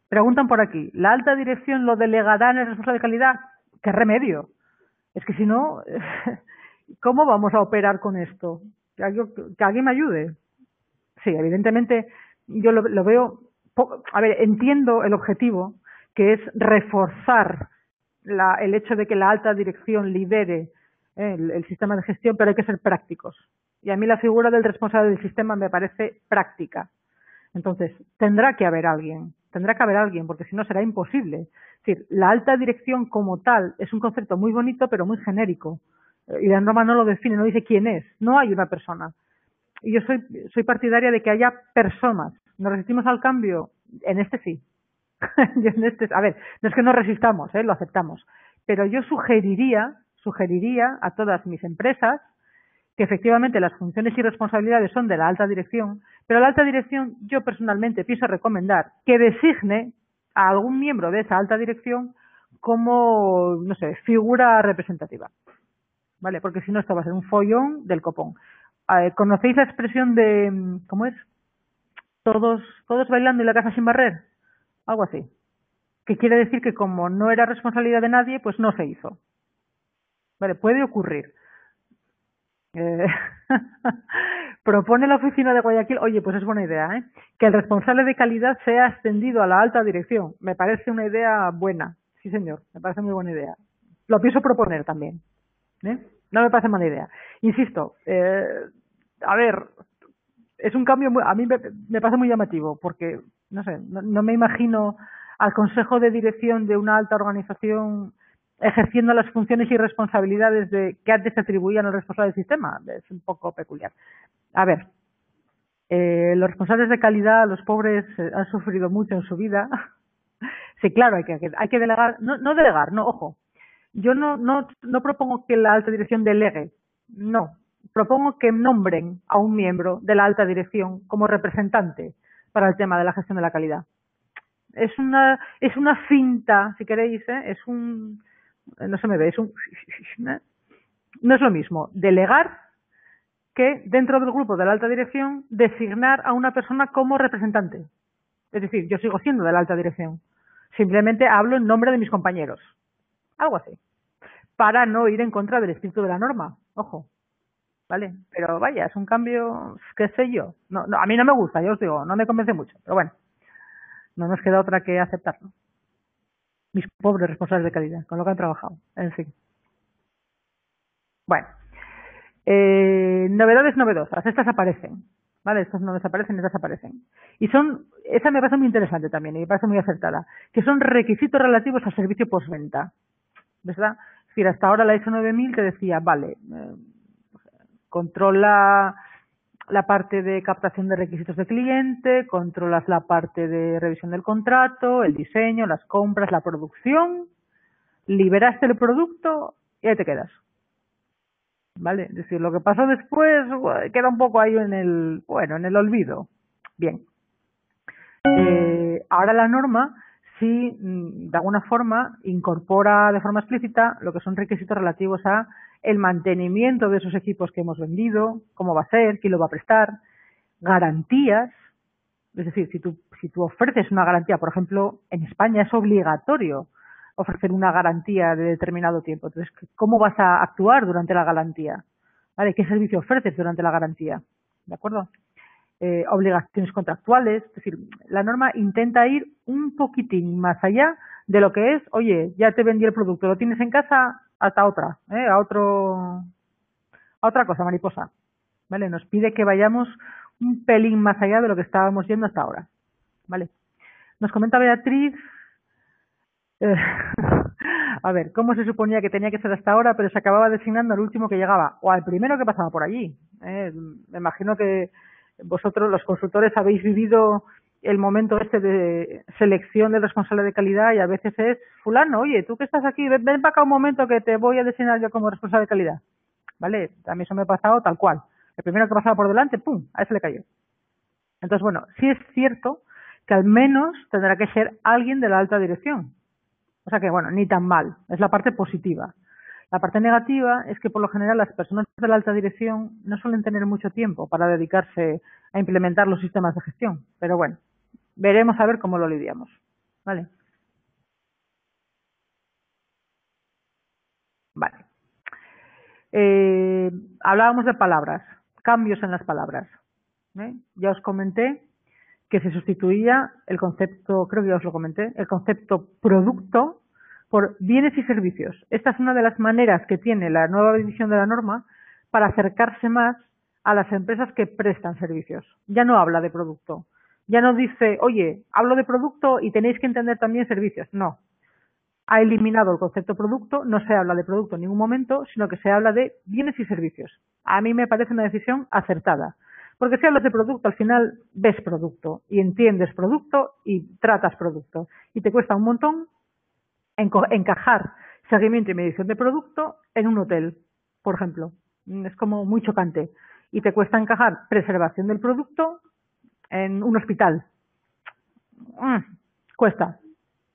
Preguntan por aquí, ¿la alta dirección lo delegará en el responsable de calidad? ¿Qué remedio? Es que si no, ¿cómo vamos a operar con esto? Que alguien me ayude. Sí, evidentemente yo lo veo, a ver, entiendo el objetivo, que es reforzar el hecho de que la alta dirección lidere el sistema de gestión, pero hay que ser prácticos. Y a mí la figura del responsable del sistema me parece práctica. Entonces, tendrá que haber alguien Tendrá que haber alguien, porque si no será imposible. Es decir, la alta dirección como tal es un concepto muy bonito, pero muy genérico. Y la norma no lo define, no dice quién es. No hay una persona. Y yo soy partidaria de que haya personas. ¿Nos resistimos al cambio? En este sí. Yo en este, a ver, no es que nos resistamos, lo aceptamos. Pero yo sugeriría a todas mis empresas que efectivamente las funciones y responsabilidades son de la alta dirección, pero la alta dirección yo personalmente pienso recomendar que designe a algún miembro de esa alta dirección como, no sé, figura representativa, ¿vale? Porque si no esto va a ser un follón del copón. ¿Conocéis la expresión de, cómo es? Todos bailando y la casa sin barrer, algo así, que quiere decir que como no era responsabilidad de nadie, pues no se hizo. Vale, puede ocurrir. Eh, propone la oficina de Guayaquil, oye, pues es buena idea, ¿eh? Que el responsable de calidad sea ascendido a la alta dirección. Me parece una idea buena, sí señor, me parece muy buena idea. Lo pienso proponer también, ¿eh? No me parece mala idea. Insisto, a ver, es un cambio, a mí me parece muy llamativo, porque, no sé, no me imagino al consejo de dirección de una alta organización ejerciendo las funciones y responsabilidades que antes se atribuían al responsable del sistema. Es un poco peculiar. A ver, los responsables de calidad, los pobres, han sufrido mucho en su vida. Sí, claro, hay que delegar, no delegar, no, ojo. Yo no propongo que la alta dirección delegue, no. Propongo que nombren a un miembro de la alta dirección como representante para el tema de la gestión de la calidad. Es una finta, si queréis, no se me ve, no es lo mismo delegar que dentro del grupo de la alta dirección designar a una persona como representante. Es decir, yo sigo siendo de la alta dirección. Simplemente hablo en nombre de mis compañeros. Algo así. Para no ir en contra del espíritu de la norma. Ojo. ¿Vale? Pero vaya, es un cambio, qué sé yo. No, a mí no me gusta, ya os digo, no me convence mucho. Pero bueno, no nos queda otra que aceptarlo. Mis pobres responsables de calidad, con lo que han trabajado. En fin. Bueno. Novedades novedosas. Estas aparecen. ¿Vale? Estas no desaparecen, estas aparecen. Y esa me parece muy interesante también, y me parece muy acertada, que son requisitos relativos al servicio postventa. ¿Verdad? Es decir, hasta ahora la ISO 9000 te decía, vale, controla la parte de captación de requisitos de cliente, controlas la parte de revisión del contrato, el diseño, las compras, la producción, liberaste el producto y ahí te quedas. ¿Vale? Es decir, lo que pasó después queda un poco ahí en el olvido. Bien. Ahora la norma sí, de alguna forma, incorpora de forma explícita lo que son requisitos relativos a el mantenimiento de esos equipos que hemos vendido, cómo va a ser, quién lo va a prestar, garantías. Es decir, si tú ofreces una garantía, por ejemplo, en España es obligatorio ofrecer una garantía de determinado tiempo. Entonces, ¿cómo vas a actuar durante la garantía? ¿Vale? ¿Qué servicio ofreces durante la garantía? ¿De acuerdo? Obligaciones contractuales. Es decir, la norma intenta ir un poquitín más allá de lo que es, oye, ya te vendí el producto, lo tienes en casa, hasta otra, a otra cosa, mariposa. ¿Vale? Nos pide que vayamos un pelín más allá de lo que estábamos yendo hasta ahora. ¿Vale? Nos comenta Beatriz, a ver, ¿cómo se suponía que tenía que ser hasta ahora, pero se acababa designando al último que llegaba, o al primero que pasaba por allí? Me imagino que vosotros, los consultores, habéis vivido el momento este de selección del responsable de calidad y a veces es, fulano, oye, tú que estás aquí, ven para acá un momento que te voy a designar yo como responsable de calidad. ¿Vale? A mí eso me ha pasado tal cual. El primero que pasaba por delante, ¡pum!, a ese le cayó. Entonces, bueno, sí es cierto que al menos tendrá que ser alguien de la alta dirección. O sea que, bueno, ni tan mal. Es la parte positiva. La parte negativa es que, por lo general, las personas de la alta dirección no suelen tener mucho tiempo para dedicarse a implementar los sistemas de gestión. Pero bueno, veremos a ver cómo lo lidiamos. ¿Vale? Vale. Hablábamos de palabras, cambios en las palabras. Ya os comenté que se sustituía el concepto, creo que ya os lo comenté, el concepto producto por bienes y servicios. Esta es una de las maneras que tiene la nueva división de la norma para acercarse más a las empresas que prestan servicios. Ya no habla de producto, Ya no dice, oye, hablo de producto y tenéis que entender también servicios. No. Ha eliminado el concepto producto, no se habla de producto en ningún momento, sino que se habla de bienes y servicios. A mí me parece una decisión acertada. Porque si hablas de producto, al final ves producto y entiendes producto y tratas producto. Y te cuesta un montón encajar seguimiento y medición de producto en un hotel, por ejemplo. Es como muy chocante. Y te cuesta encajar preservación del producto en un hospital. Cuesta,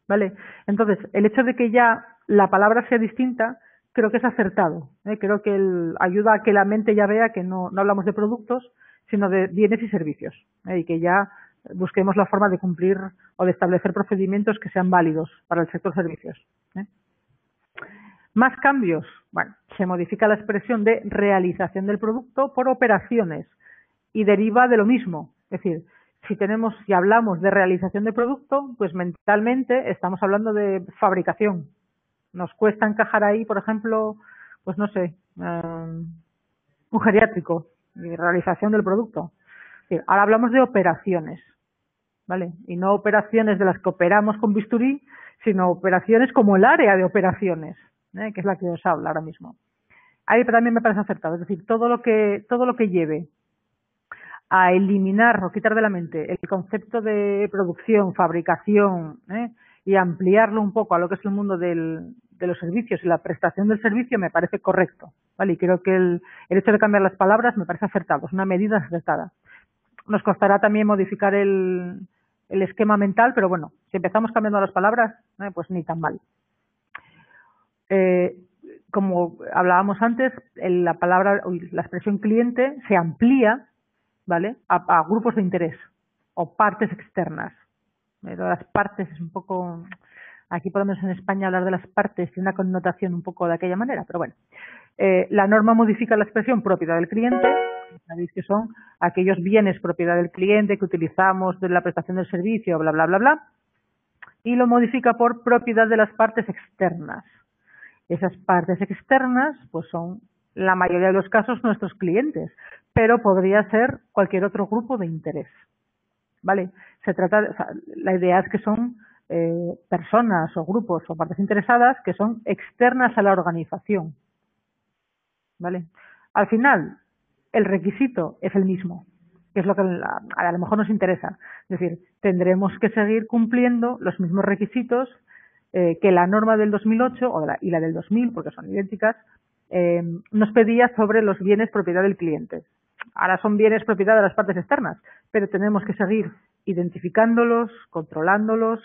¿vale? Entonces, el hecho de que ya la palabra sea distinta, creo que es acertado. Creo que ayuda a que la mente ya vea que no hablamos de productos, sino de bienes y servicios. Y que ya busquemos la forma de cumplir o de establecer procedimientos que sean válidos para el sector servicios. Más cambios. Bueno, se modifica la expresión de realización del producto por operaciones y deriva de lo mismo. Es decir, si hablamos de realización de producto, pues mentalmente estamos hablando de fabricación. Nos cuesta encajar ahí, por ejemplo, pues no sé, un geriátrico y realización del producto. Es decir, ahora hablamos de operaciones, ¿vale? Y no operaciones de las que operamos con bisturí, sino operaciones como el área de operaciones, que es la que os habla ahora mismo. Ahí también me parece acertado, es decir, todo lo que lleve a eliminar o quitar de la mente el concepto de producción, fabricación, y ampliarlo un poco a lo que es el mundo de los servicios y la prestación del servicio me parece correcto, ¿vale? Y creo que el hecho de cambiar las palabras me parece acertado, es una medida acertada. Nos costará también modificar el esquema mental, pero bueno, si empezamos cambiando las palabras, pues ni tan mal. Como hablábamos antes, la expresión cliente se amplía, ¿vale? A grupos de interés o partes externas. Pero las partes es un poco, aquí podemos en España hablar de las partes, tiene una connotación un poco de aquella manera, pero bueno. La norma modifica la expresión propiedad del cliente, sabéis que son aquellos bienes propiedad del cliente que utilizamos de la prestación del servicio, bla, bla, bla, bla, y lo modifica por propiedad de las partes externas. Esas partes externas, pues son la mayoría de los casos nuestros clientes, pero podría ser cualquier otro grupo de interés, ¿vale? La idea es que son personas o grupos o partes interesadas que son externas a la organización, ¿vale? Al final, el requisito es el mismo, que es lo que a lo mejor nos interesa. Es decir, tendremos que seguir cumpliendo los mismos requisitos que la norma del 2008 y la del 2000, porque son idénticas, nos pedía sobre los bienes propiedad del cliente. Ahora son bienes propiedad de las partes externas, pero tenemos que seguir identificándolos, controlándolos,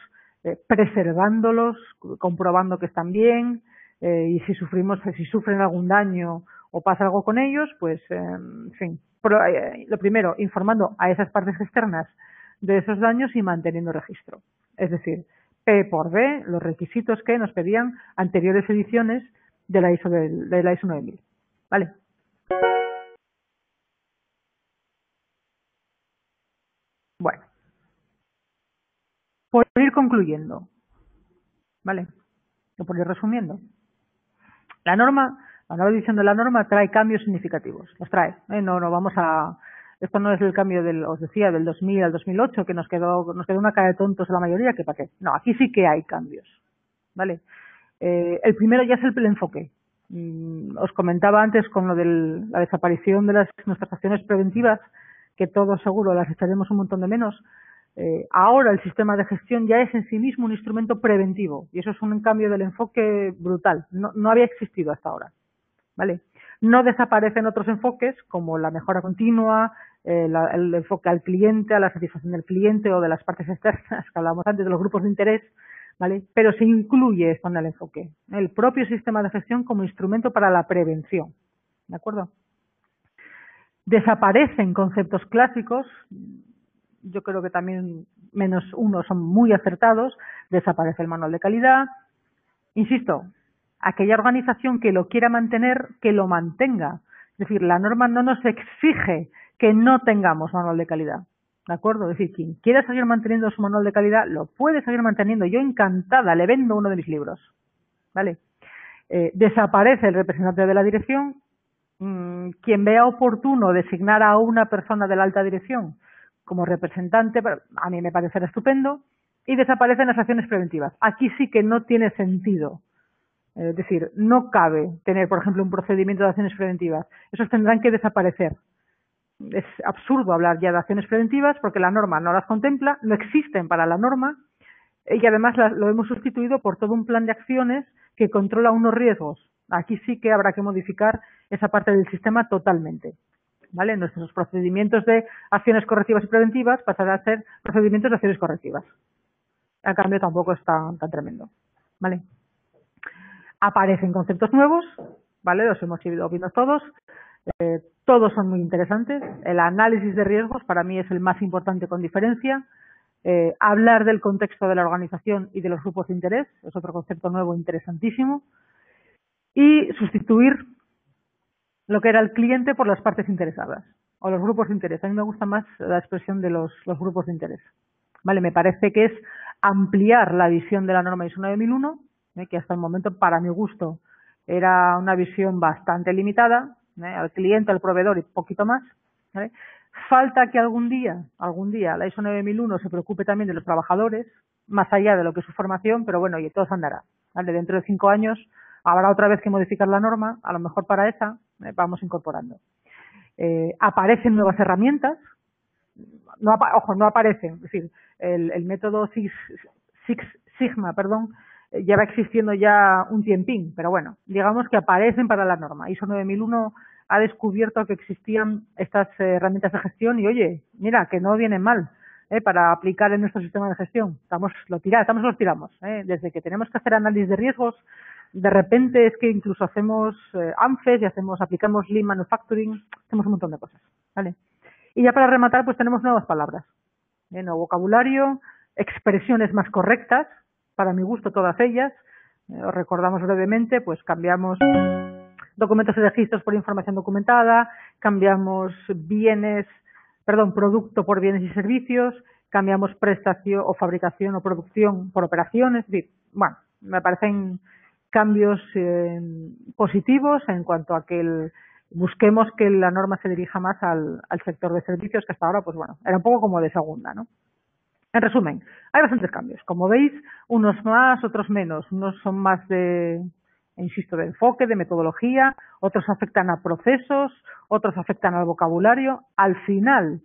preservándolos, comprobando que están bien, y si sufren algún daño o pasa algo con ellos, pues, en fin. Lo primero, informando a esas partes externas de esos daños y manteniendo registro. Es decir, P por B, los requisitos que nos pedían anteriores ediciones de la ISO, de la ISO 9000. ¿Vale? Bueno, por ir concluyendo, ¿vale? O por ir resumiendo. La nueva edición de la norma trae cambios significativos. Los trae. No vamos a... Esto no es el cambio os decía, del 2000 al 2008, que nos quedó una cara de tontos a la mayoría, que para qué. No, aquí sí que hay cambios. ¿Vale? El primero ya es el enfoque. Os comentaba antes con lo de la desaparición de nuestras acciones preventivas, que todos seguro las echaremos un montón de menos. Ahora el sistema de gestión ya es en sí mismo un instrumento preventivo y eso es un cambio del enfoque brutal. No había existido hasta ahora. ¿Vale? No desaparecen otros enfoques como la mejora continua, el enfoque al cliente, a la satisfacción del cliente o de las partes externas que hablábamos antes de los grupos de interés, ¿vale? Pero se incluye esto en el enfoque, el propio sistema de gestión como instrumento para la prevención, ¿de acuerdo? Desaparecen conceptos clásicos, yo creo que también menos uno son muy acertados, desaparece el manual de calidad, insisto, aquella organización que lo quiera mantener, que lo mantenga. Es decir, la norma no nos exige que no tengamos manual de calidad. ¿De acuerdo? Es decir, quien quiera seguir manteniendo su manual de calidad, lo puede seguir manteniendo. Yo encantada, le vendo uno de mis libros. ¿Vale? Desaparece el representante de la dirección. Quien vea oportuno designar a una persona de la alta dirección como representante, a mí me parecerá estupendo, y desaparecen las acciones preventivas. Aquí sí que no tiene sentido. Es decir, no cabe tener, por ejemplo, un procedimiento de acciones preventivas. Esos tendrán que desaparecer. Es absurdo hablar ya de acciones preventivas porque la norma no las contempla, no existen para la norma y además lo hemos sustituido por todo un plan de acciones que controla unos riesgos. Aquí sí que habrá que modificar esa parte del sistema totalmente. ¿Vale? Nuestros procedimientos de acciones correctivas y preventivas pasarán a ser procedimientos de acciones correctivas. A cambio tampoco es tan tremendo. ¿Vale? Aparecen conceptos nuevos, ¿vale? Los hemos ido viendo todos. Todos son muy interesantes. El análisis de riesgos para mí es el más importante con diferencia. Hablar del contexto de la organización y de los grupos de interés es otro concepto nuevo interesantísimo. Y sustituir lo que era el cliente por las partes interesadas o los grupos de interés. A mí me gusta más la expresión de los grupos de interés. Vale, me parece que es ampliar la visión de la norma ISO 9001, que hasta el momento, para mi gusto, era una visión bastante limitada, al cliente, al proveedor y poquito más. ¿Vale? Falta que algún día la ISO 9001 se preocupe también de los trabajadores, más allá de lo que es su formación, pero bueno, y todo se andará. ¿Vale? Dentro de 5 años habrá otra vez que modificar la norma, a lo mejor para esa vamos incorporando. Aparecen nuevas herramientas, no aparecen, es decir, el método Six Sigma, lleva existiendo ya un tiempín, pero bueno, digamos que aparecen para la norma. ISO 9001 ha descubierto que existían estas herramientas de gestión y oye, mira, que no vienen mal para aplicar en nuestro sistema de gestión. Los tiramos. Desde que tenemos que hacer análisis de riesgos, de repente es que incluso hacemos ANFES y aplicamos Lean Manufacturing, hacemos un montón de cosas, ¿vale? Y ya para rematar, pues tenemos nuevas palabras, nuevo vocabulario, expresiones más correctas, para mi gusto todas ellas. Os recordamos brevemente, pues cambiamos documentos y registros por información documentada, cambiamos producto por bienes y servicios, cambiamos prestación o fabricación o producción por operaciones. Es decir, bueno, me parecen cambios positivos en cuanto a que busquemos que la norma se dirija más al sector de servicios, que hasta ahora, pues bueno, era un poco como de segunda, ¿no? En resumen, hay bastantes cambios. Como veis, unos más, otros menos. Unos son más de enfoque, de metodología, otros afectan a procesos, otros afectan al vocabulario. Al final,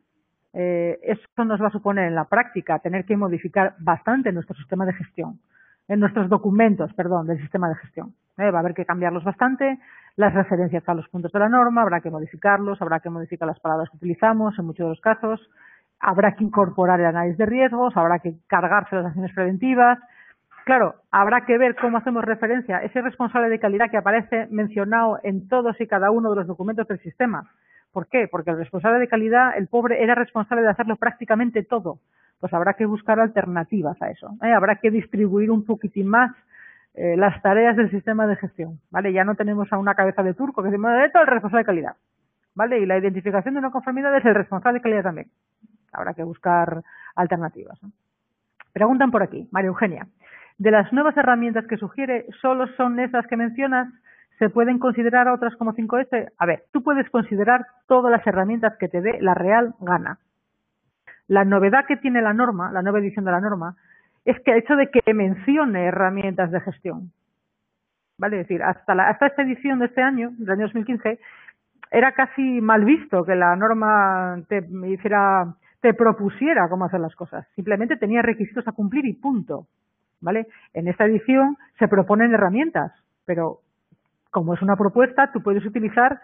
eso nos va a suponer en la práctica tener que modificar bastante nuestro sistema de gestión, en nuestros documentos, del sistema de gestión. Va a haber que cambiarlos bastante, las referencias a los puntos de la norma, habrá que modificarlos, habrá que modificar las palabras que utilizamos en muchos de los casos, habrá que incorporar el análisis de riesgos, habrá que cargarse las acciones preventivas. Claro, habrá que ver cómo hacemos referencia a ese responsable de calidad que aparece mencionado en todos y cada uno de los documentos del sistema. ¿Por qué? Porque el responsable de calidad, el pobre, era responsable de hacerlo prácticamente todo. Pues habrá que buscar alternativas a eso. Habrá que distribuir un poquitín más las tareas del sistema de gestión. ¿Vale? Ya no tenemos a una cabeza de turco que decimos, esto es el responsable de calidad. ¿Vale? Y la identificación de una conformidad es el responsable de calidad también. Habrá que buscar alternativas, ¿no? Preguntan por aquí, María Eugenia. De las nuevas herramientas que sugiere, ¿solo son esas que mencionas? ¿Se pueden considerar otras como 5S? A ver, tú puedes considerar todas las herramientas que te dé la real gana. La novedad que tiene la norma, la nueva edición de la norma, es que el hecho de que mencione herramientas de gestión, ¿vale? Es decir, hasta esta edición de este año, del año 2015, era casi mal visto que la norma te propusiera cómo hacer las cosas. Simplemente tenía requisitos a cumplir y punto, ¿vale? En esta edición se proponen herramientas, pero como es una propuesta, tú puedes utilizar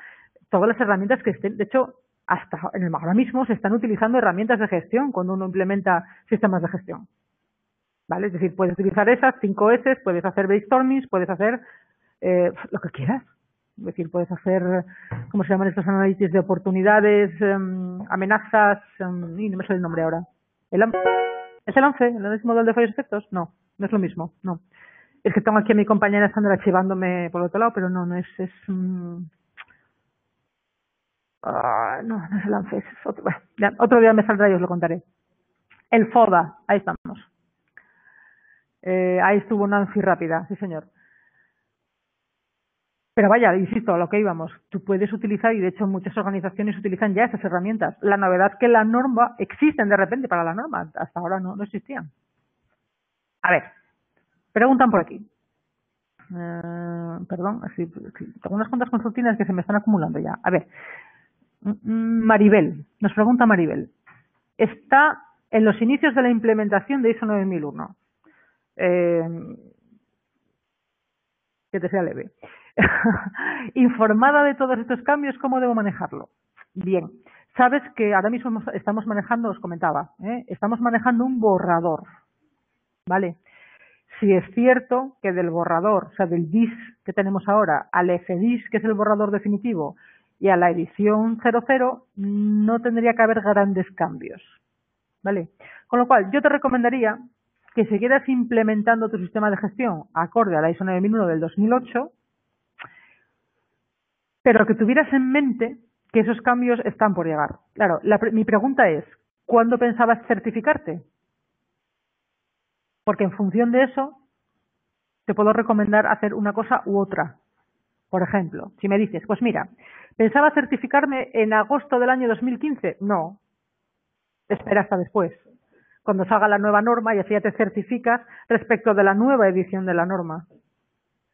todas las herramientas que estén. De hecho, ahora mismo se están utilizando herramientas de gestión cuando uno implementa sistemas de gestión, ¿vale? Es decir, puedes utilizar esas 5S, puedes hacer brainstorming, puedes hacer lo que quieras. Es decir, puedes hacer, ¿cómo se llaman estos análisis de oportunidades, amenazas? Y no me sale el nombre ahora. ¿Es el ANFE? ¿El análisis modal de fallos y efectos? No, no es lo mismo, no. Es que tengo aquí a mi compañera Sandra archivándome por el otro lado, pero no es no es el ANFE, es otro. Bueno, ya, otro día me saldrá y os lo contaré. El FODA, ahí estamos. Ahí estuvo Nancy rápida, sí señor. Pero vaya, insisto, a lo que íbamos, tú puedes utilizar, y de hecho muchas organizaciones utilizan ya esas herramientas. La novedad es que la norma existen de repente para la norma, hasta ahora no existían. A ver, preguntan por aquí. Perdón, tengo unas cuantas consultinas que se me están acumulando ya. A ver, Maribel, nos pregunta Maribel. Está en los inicios de la implementación de ISO 9001. Que te sea leve. Informada de todos estos cambios, ¿cómo debo manejarlo? Bien, sabes que ahora mismo estamos manejando, os comentaba, estamos manejando un borrador, ¿vale? Si es cierto que del borrador, o sea, del DIS que tenemos ahora al FDIS, que es el borrador definitivo, y a la edición 00, no tendría que haber grandes cambios, ¿vale? Con lo cual, yo te recomendaría que siguieras implementando tu sistema de gestión acorde a la ISO 9001 del 2008, pero que tuvieras en mente que esos cambios están por llegar. Claro, mi pregunta es, ¿cuándo pensabas certificarte? Porque en función de eso, te puedo recomendar hacer una cosa u otra. Por ejemplo, si me dices, pues mira, ¿pensaba certificarme en agosto del año 2015? No, espera hasta después, cuando salga la nueva norma y así ya te certificas respecto de la nueva edición de la norma.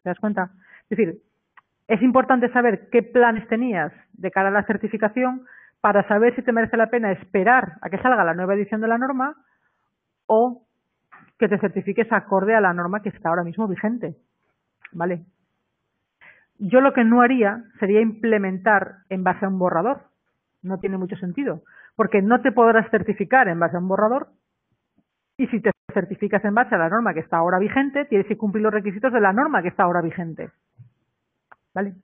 ¿Te das cuenta? Es decir, es importante saber qué planes tenías de cara a la certificación para saber si te merece la pena esperar a que salga la nueva edición de la norma o que te certifiques acorde a la norma que está ahora mismo vigente. ¿Vale? Yo lo que no haría sería implementar en base a un borrador. No tiene mucho sentido, porque no te podrás certificar en base a un borrador y si te certificas en base a la norma que está ahora vigente, tienes que cumplir los requisitos de la norma que está ahora vigente. ¿Vale?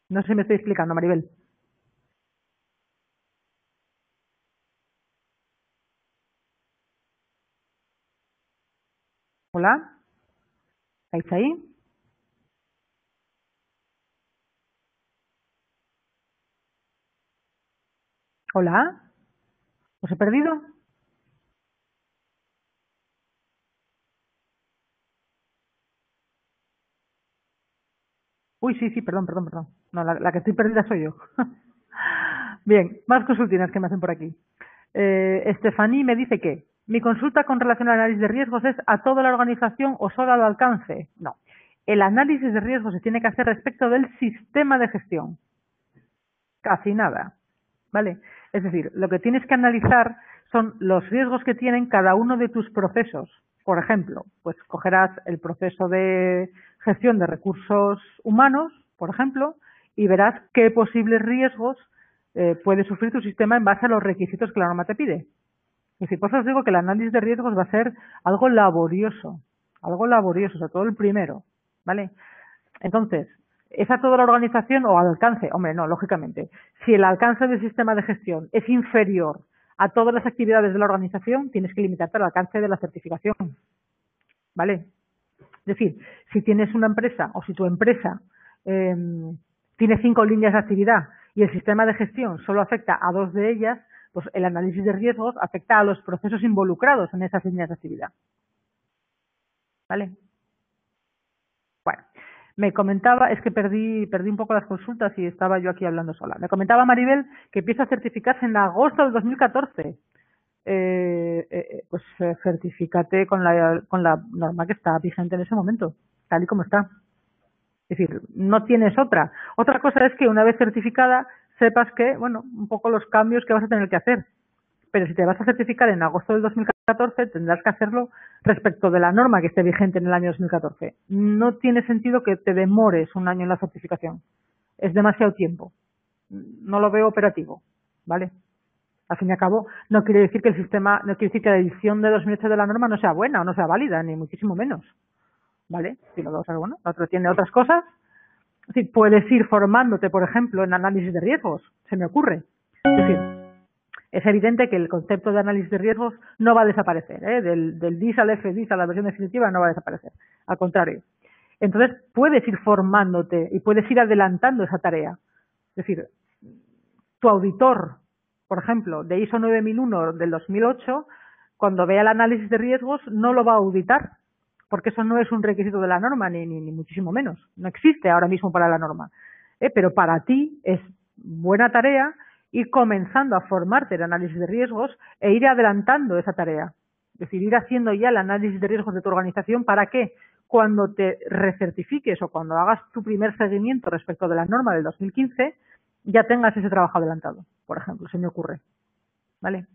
No sé si me estoy explicando, Maribel. ¿Hola? ¿Estáis ahí? ¿Hola? ¿Os he perdido? Uy, sí, perdón. No, la que estoy perdida soy yo. Bien, más consultinas que me hacen por aquí. Estefaní me dice que mi consulta con relación al análisis de riesgos es a toda la organización o solo al alcance. No. El análisis de riesgos se tiene que hacer respecto del sistema de gestión. Casi nada. ¿Vale? Es decir, lo que tienes que analizar son los riesgos que tienen cada uno de tus procesos. Por ejemplo, pues cogerás el proceso de gestión de recursos humanos, por ejemplo, y verás qué posibles riesgos puede sufrir tu sistema en base a los requisitos que la norma te pide. Es decir, por eso os digo que el análisis de riesgos va a ser algo laborioso, sobre todo el primero, ¿vale? Entonces, ¿es a toda la organización o al alcance? Hombre, no, lógicamente. Si el alcance del sistema de gestión es inferior a todas las actividades de la organización, tienes que limitarte al alcance de la certificación, ¿vale? Es decir, si tienes una empresa o si tu empresa eh, tiene 5 líneas de actividad y el sistema de gestión solo afecta a 2 de ellas, pues el análisis de riesgos afecta a los procesos involucrados en esas líneas de actividad. ¿Vale? Bueno, me comentaba, es que perdí un poco las consultas y estaba yo aquí hablando sola. Me comentaba Maribel que empieza a certificarse en agosto del 2014. Pues certifícate con la norma que está vigente en ese momento, tal y como está. Es decir, no tienes otra. Otra cosa es que una vez certificada sepas que, bueno, un poco los cambios que vas a tener que hacer. Pero si te vas a certificar en agosto del 2014, tendrás que hacerlo respecto de la norma que esté vigente en el año 2014. No tiene sentido que te demores un año en la certificación. Es demasiado tiempo. No lo veo operativo, ¿vale? Al fin y al cabo, no quiere decir que el sistema, no quiere decir que la edición de 2008 de la norma no sea buena o no sea válida, ni muchísimo menos, ¿vale? Si lo veo, bueno, otro tiene otras cosas. Es decir, puedes ir formándote, por ejemplo, en análisis de riesgos, se me ocurre. Es decir, es evidente que el concepto de análisis de riesgos no va a desaparecer, ¿eh? Del DIS al FDIS a la versión definitiva no va a desaparecer, al contrario. Entonces puedes ir formándote y puedes ir adelantando esa tarea. Es decir, tu auditor, por ejemplo, de ISO 9001 del 2008, cuando vea el análisis de riesgos no lo va a auditar, porque eso no es un requisito de la norma, ni muchísimo menos. No existe ahora mismo para la norma. Pero para ti es buena tarea ir comenzando a formarte en análisis de riesgos e ir adelantando esa tarea. Es decir, ir haciendo ya el análisis de riesgos de tu organización para que cuando te recertifiques o cuando hagas tu primer seguimiento respecto de la norma del 2015, ya tengas ese trabajo adelantado, por ejemplo, se me ocurre. ¿Vale?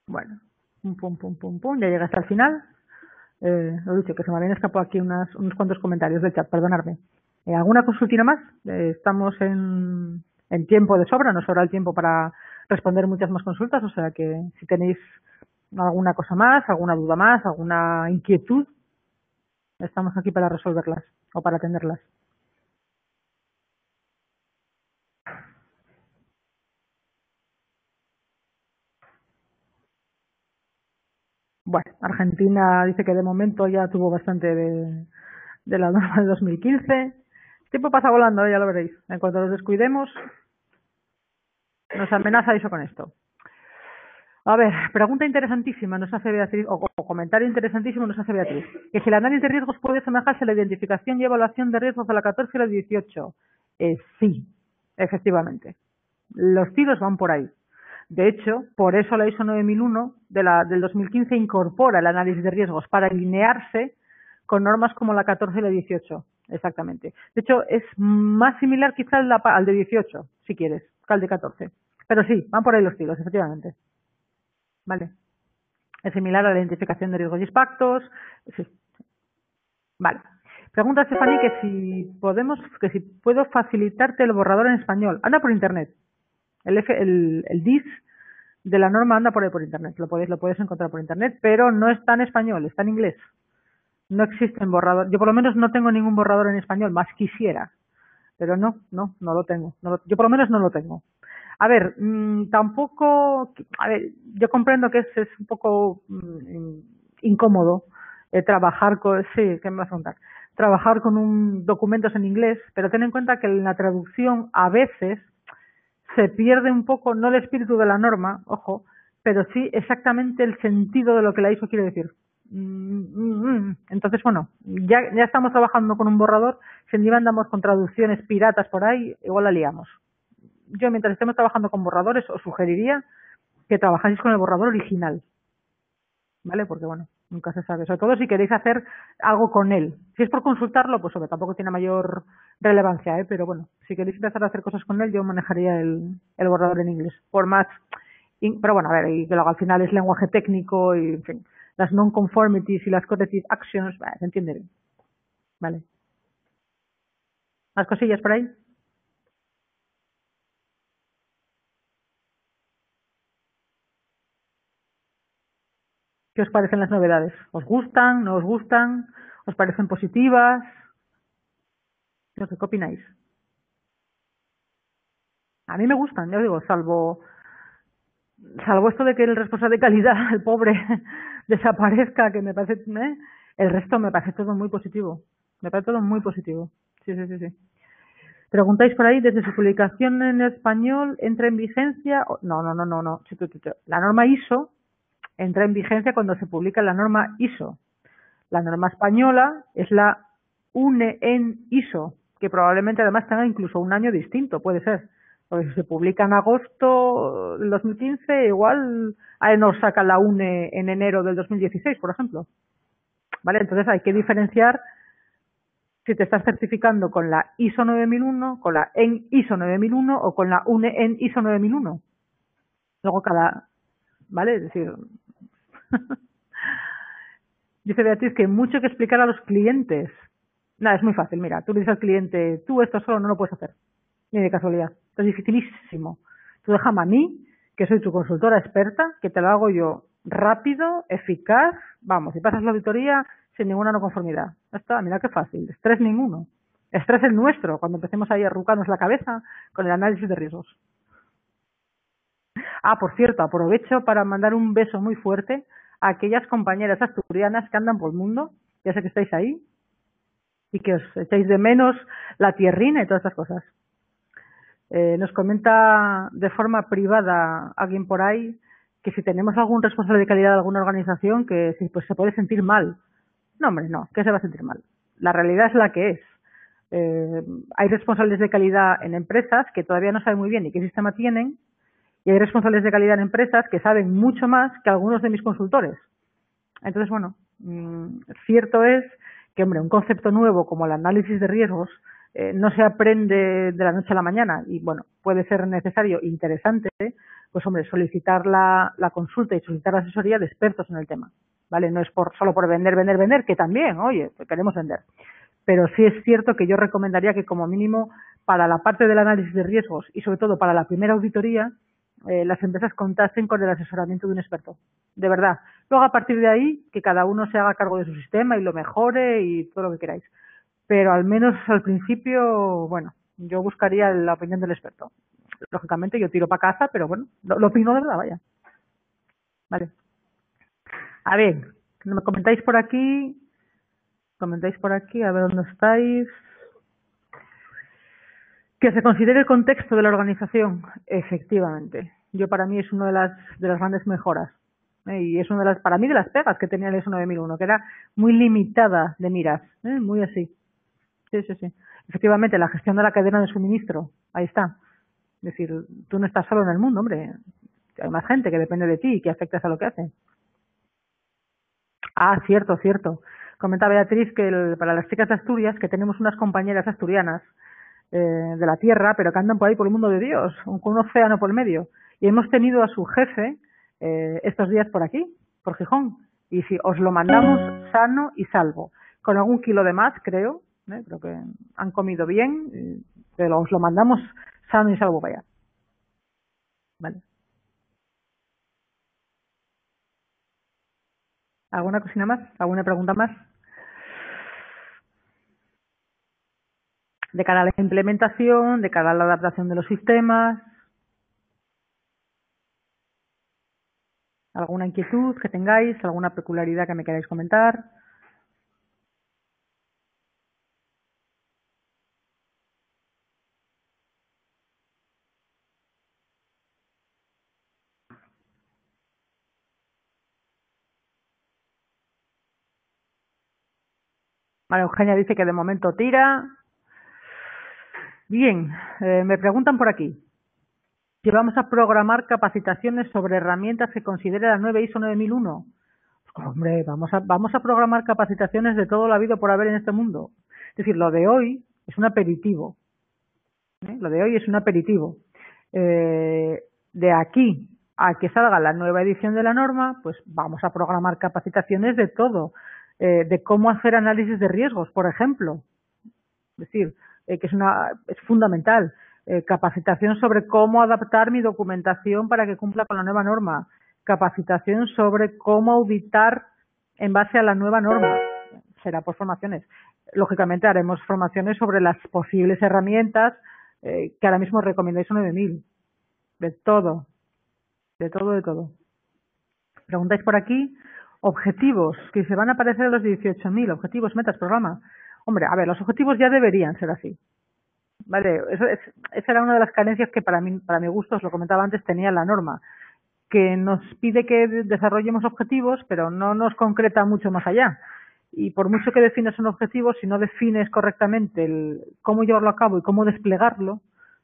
Bueno, pum, ya llegaste al final. Lo dicho, que se me habían escapado aquí unos cuantos comentarios del chat, perdonadme. ¿Alguna consultina más? Estamos en tiempo de sobra, nos sobra el tiempo para responder muchas más consultas, o sea que si tenéis alguna cosa más, alguna duda más, alguna inquietud, estamos aquí para resolverlas o para atenderlas. Bueno, Argentina dice que de momento ya tuvo bastante de la norma de 2015. El tiempo pasa volando, ya lo veréis. En cuanto nos descuidemos, nos amenaza eso con esto. A ver, pregunta interesantísima nos hace Beatriz, o comentario interesantísimo nos hace Beatriz, que si el análisis de riesgos puede asemejarse a la identificación y evaluación de riesgos de la 14 y la 18. Sí, efectivamente. Los tiros van por ahí. De hecho, por eso la ISO 9001 del 2015 incorpora el análisis de riesgos para alinearse con normas como la 14 y la 18. Exactamente. De hecho, es más similar quizá al de 18, si quieres, que al de 14. Pero sí, van por ahí los tiros, efectivamente. Vale. Es similar a la identificación de riesgos y impactos. Sí. Vale. Pregunta Stephanie que si puedo facilitarte el borrador en español. Anda por internet. El DIS de la norma anda por ahí por internet. Lo puedes encontrar por internet, pero no está en español, está en inglés. No existe borrador. Yo por lo menos no tengo ningún borrador en español, más quisiera. Pero no lo tengo. Yo por lo menos no lo tengo. A ver, tampoco, a ver, yo comprendo que es un poco incómodo trabajar con, sí, ¿qué me vas a contar? Trabajar con documentos en inglés, pero ten en cuenta que en la traducción a veces se pierde un poco, no el espíritu de la norma, ojo, pero sí exactamente el sentido de lo que la ISO quiere decir. Entonces, bueno, ya estamos trabajando con un borrador, si encima andamos con traducciones piratas por ahí, igual la liamos. Yo, mientras estemos trabajando con borradores, os sugeriría que trabajáis con el borrador original, ¿vale? Porque, bueno, nunca se sabe. Sobre todo si queréis hacer algo con él. Si es por consultarlo, pues hombre, tampoco tiene mayor relevancia, ¿eh? Pero bueno, si queréis empezar a hacer cosas con él, yo manejaría el borrador en inglés. Por más... Pero bueno, a ver, y que luego al final es lenguaje técnico y, en fin, las non-conformities y las corrective actions, se entiende bien. ¿Vale? ¿Más cosillas por ahí? ¿Qué os parecen las novedades? ¿Os gustan? ¿No os gustan? ¿Os parecen positivas? No sé, ¿qué opináis? A mí me gustan, ya os digo, salvo esto de que el responsable de calidad, el pobre, desaparezca, que me parece, el resto me parece todo muy positivo. Me parece todo muy positivo. Sí. Preguntáis por ahí, desde su publicación en español, ¿entra en vigencia? No. La norma ISO entra en vigencia cuando se publica la norma ISO. La norma española es la UNE en ISO, que probablemente además tenga incluso un año distinto, puede ser. Porque si se publica en agosto del 2015, igual nos saca la UNE en enero del 2016, por ejemplo. ¿Vale? Entonces hay que diferenciar si te estás certificando con la ISO 9001, con la EN ISO 9001 o con la UNE en ISO 9001. Luego ¿vale? Es decir, dice Beatriz que mucho que explicar a los clientes. Nada, es muy fácil. Mira, tú le dices al cliente, tú esto solo no lo puedes hacer. Ni de casualidad. Esto es dificilísimo. Tú déjame a mí, que soy tu consultora experta, que te lo hago yo rápido, eficaz, vamos, y pasas la auditoría sin ninguna no conformidad. Ya está, mira qué fácil. Estrés ninguno. Estrés el nuestro, cuando empecemos ahí a arrucarnos la cabeza con el análisis de riesgos. Ah, por cierto, aprovecho para mandar un beso muy fuerte a aquellas compañeras asturianas que andan por el mundo, ya sé que estáis ahí, y que os echáis de menos la tierrina y todas estas cosas. Nos comenta de forma privada alguien por ahí que si tenemos algún responsable de calidad de alguna organización que pues se puede sentir mal. No, hombre, no, que se va a sentir mal. La realidad es la que es. Hay responsables de calidad en empresas que todavía no saben muy bien ni qué sistema tienen, y hay responsables de calidad en empresas que saben mucho más que algunos de mis consultores. Entonces, bueno, cierto es que, hombre, un concepto nuevo como el análisis de riesgos no se aprende de la noche a la mañana y, bueno, puede ser necesario e interesante, pues, hombre, solicitar la consulta y solicitar la asesoría de expertos en el tema, ¿vale? No es solo por vender, que también, oye, queremos vender. Pero sí es cierto que yo recomendaría que, como mínimo, para la parte del análisis de riesgos y, sobre todo, para la primera auditoría, las empresas contasen con el asesoramiento de un experto. De verdad. Luego, a partir de ahí, que cada uno se haga cargo de su sistema y lo mejore y todo lo que queráis. Pero al menos al principio, bueno, yo buscaría la opinión del experto. Lógicamente yo tiro para casa, pero bueno, lo opino de verdad, vaya. Vale. A ver, me comentáis por aquí, a ver dónde estáis. Que se considere el contexto de la organización, efectivamente. Para mí es una de las grandes mejoras. Y es una de las, para mí, de las pegas que tenía el ISO 9001, que era muy limitada de miras, muy así. Sí. Efectivamente, la gestión de la cadena de suministro, ahí está. Es decir, tú no estás solo en el mundo, hombre. Hay más gente que depende de ti y que afectas a lo que hace. Ah, cierto. Comenta Beatriz que para las chicas de Asturias, que tenemos unas compañeras asturianas de la tierra, pero que andan por ahí por el mundo de Dios, con un océano por el medio. Y hemos tenido a su jefe estos días por aquí, por Gijón. Y si os lo mandamos sano y salvo, con algún kilo de más, creo que han comido bien, pero os lo mandamos sano y salvo para allá. Vale. ¿Alguna cocina más? ¿Alguna pregunta más? De cara a la implementación, de cara a la adaptación de los sistemas. ¿Alguna inquietud que tengáis? ¿Alguna peculiaridad que me queráis comentar? María Eugenia dice que de momento tira. Bien, me preguntan por aquí si vamos a programar capacitaciones sobre herramientas que considere la nueva ISO 9001. Pues, hombre, vamos a programar capacitaciones de todo lo habido por haber en este mundo. Es decir, lo de hoy es un aperitivo. Lo de hoy es un aperitivo. De aquí a que salga la nueva edición de la norma, pues vamos a programar capacitaciones de todo. De cómo hacer análisis de riesgos, por ejemplo. Es decir, que es fundamental. Capacitación sobre cómo adaptar mi documentación para que cumpla con la nueva norma. Capacitación sobre cómo auditar en base a la nueva norma. Será por formaciones. Lógicamente haremos formaciones sobre las posibles herramientas que ahora mismo recomendáis ISO 9000. De todo. Preguntáis por aquí, objetivos, que se van a parecer a los 18.000, objetivos, metas, programa. Hombre, a ver, los objetivos ya deberían ser así. Vale, esa era una de las carencias que para mi gusto, os lo comentaba antes, tenía la norma, que nos pide que desarrollemos objetivos, pero no nos concreta mucho más allá. Y por mucho que defines un objetivo, si no defines correctamente cómo llevarlo a cabo y cómo desplegarlo,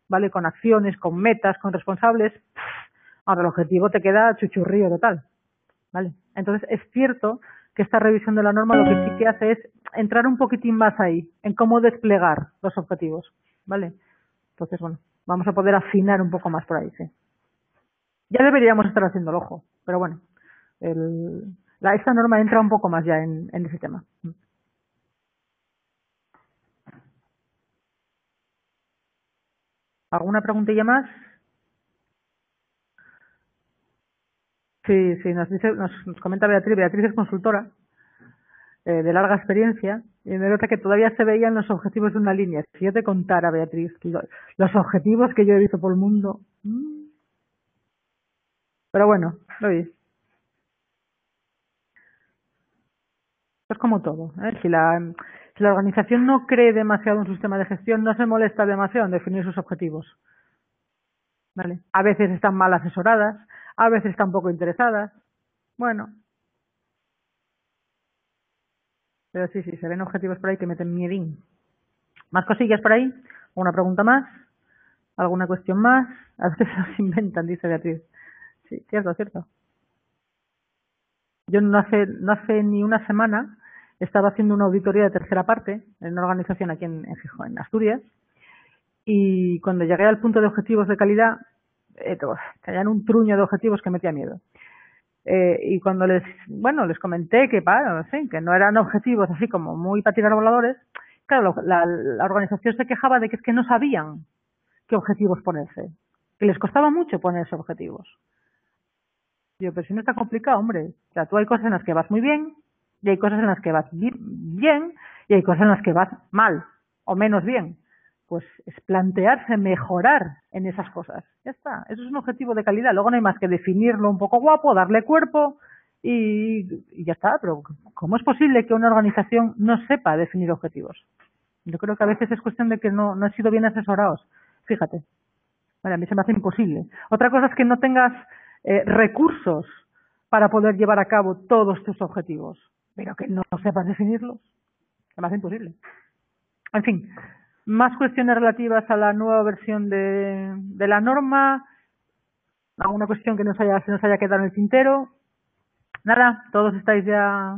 ¿vale? Con acciones, con metas, con responsables, ahora el objetivo te queda chuchurrío total, ¿vale? Entonces es cierto que esta revisión de la norma lo que sí que hace es entrar un poquitín más ahí, en cómo desplegar los objetivos, ¿vale? Entonces, bueno, vamos a poder afinar un poco más por ahí, sí. Ya deberíamos estar haciendo el ojo, pero bueno, esta norma entra un poco más ya en ese tema. ¿Alguna preguntilla más? Sí, nos comenta Beatriz. Beatriz es consultora de larga experiencia y me nota que todavía se veían los objetivos de una línea. Si yo te contara, Beatriz, que los objetivos que yo he visto por el mundo. Pero bueno, oye, es como todo. Si la organización no cree demasiado en un sistema de gestión, no se molesta demasiado en definir sus objetivos. ¿Vale? A veces están mal asesoradas, a veces tampoco interesadas. Bueno, pero sí, se ven objetivos por ahí que meten miedín. ¿Más cosillas por ahí? ¿Una pregunta más? ¿Alguna cuestión más? A veces se los inventan, dice Beatriz. Sí, cierto. Yo no hace ni una semana estaba haciendo una auditoría de tercera parte en una organización aquí en Gijón, en Asturias, y cuando llegué al punto de objetivos de calidad, tenían un truño de objetivos que metía miedo. Y cuando les comenté que no eran objetivos así como muy para tirar voladores, claro, la organización se quejaba de que es que no sabían qué objetivos ponerse, que les costaba mucho ponerse objetivos. Yo, pero si no está complicado, hombre. O sea, tú hay cosas en las que vas muy bien, y hay cosas en las que vas bien, y hay cosas en las que vas mal, o menos bien. Pues es plantearse mejorar en esas cosas. Ya está. Eso es un objetivo de calidad. Luego no hay más que definirlo un poco guapo, darle cuerpo y ya está. Pero ¿cómo es posible que una organización no sepa definir objetivos? Yo creo que a veces es cuestión de que no han sido bien asesorados. Fíjate. Vale, a mí se me hace imposible. Otra cosa es que no tengas recursos para poder llevar a cabo todos tus objetivos, pero que no sepas definirlos. Se me hace imposible. En fin, más cuestiones relativas a la nueva versión de la norma, alguna cuestión que se nos haya quedado en el tintero. Nada, todos estáis ya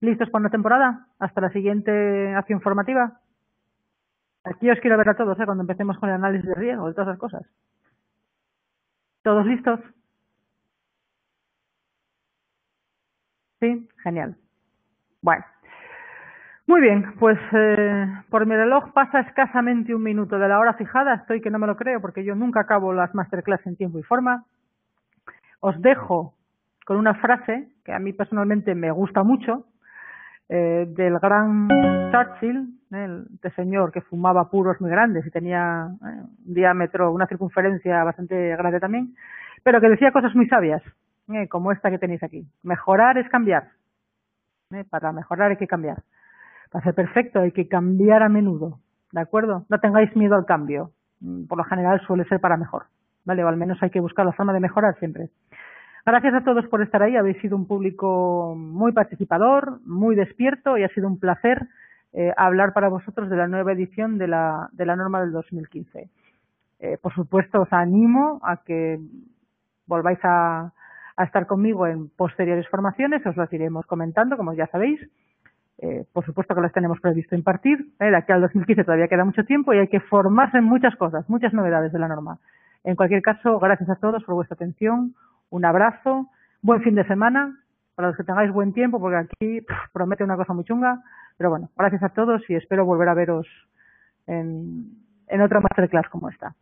listos para una temporada, hasta la siguiente acción formativa. Aquí os quiero ver a todos, cuando empecemos con el análisis de riesgo, de todas esas cosas. ¿Todos listos? Sí, genial. Bueno, muy bien, pues por mi reloj pasa escasamente un minuto de la hora fijada. Estoy que no me lo creo porque yo nunca acabo las masterclass en tiempo y forma. Os dejo con una frase que a mí personalmente me gusta mucho, del gran Churchill, este señor que fumaba puros muy grandes y tenía un diámetro, una circunferencia bastante grande también, pero que decía cosas muy sabias, como esta que tenéis aquí. Mejorar es cambiar. Para mejorar hay que cambiar. Para ser perfecto hay que cambiar a menudo, ¿de acuerdo? No tengáis miedo al cambio. Por lo general suele ser para mejor, ¿vale? O al menos hay que buscar la forma de mejorar siempre. Gracias a todos por estar ahí. Habéis sido un público muy participador, muy despierto y ha sido un placer hablar para vosotros de la nueva edición de la norma del 2015. Por supuesto, os animo a que volváis a estar conmigo en posteriores formaciones. Os las iremos comentando, como ya sabéis. Por supuesto que las tenemos previsto impartir. De aquí al 2015 todavía queda mucho tiempo y hay que formarse en muchas cosas, muchas novedades de la norma. En cualquier caso, gracias a todos por vuestra atención. Un abrazo. Buen fin de semana. Para los que tengáis buen tiempo, porque aquí promete una cosa muy chunga. Pero bueno, gracias a todos y espero volver a veros en otra masterclass como esta.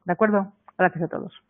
¿De acuerdo? Gracias a todos.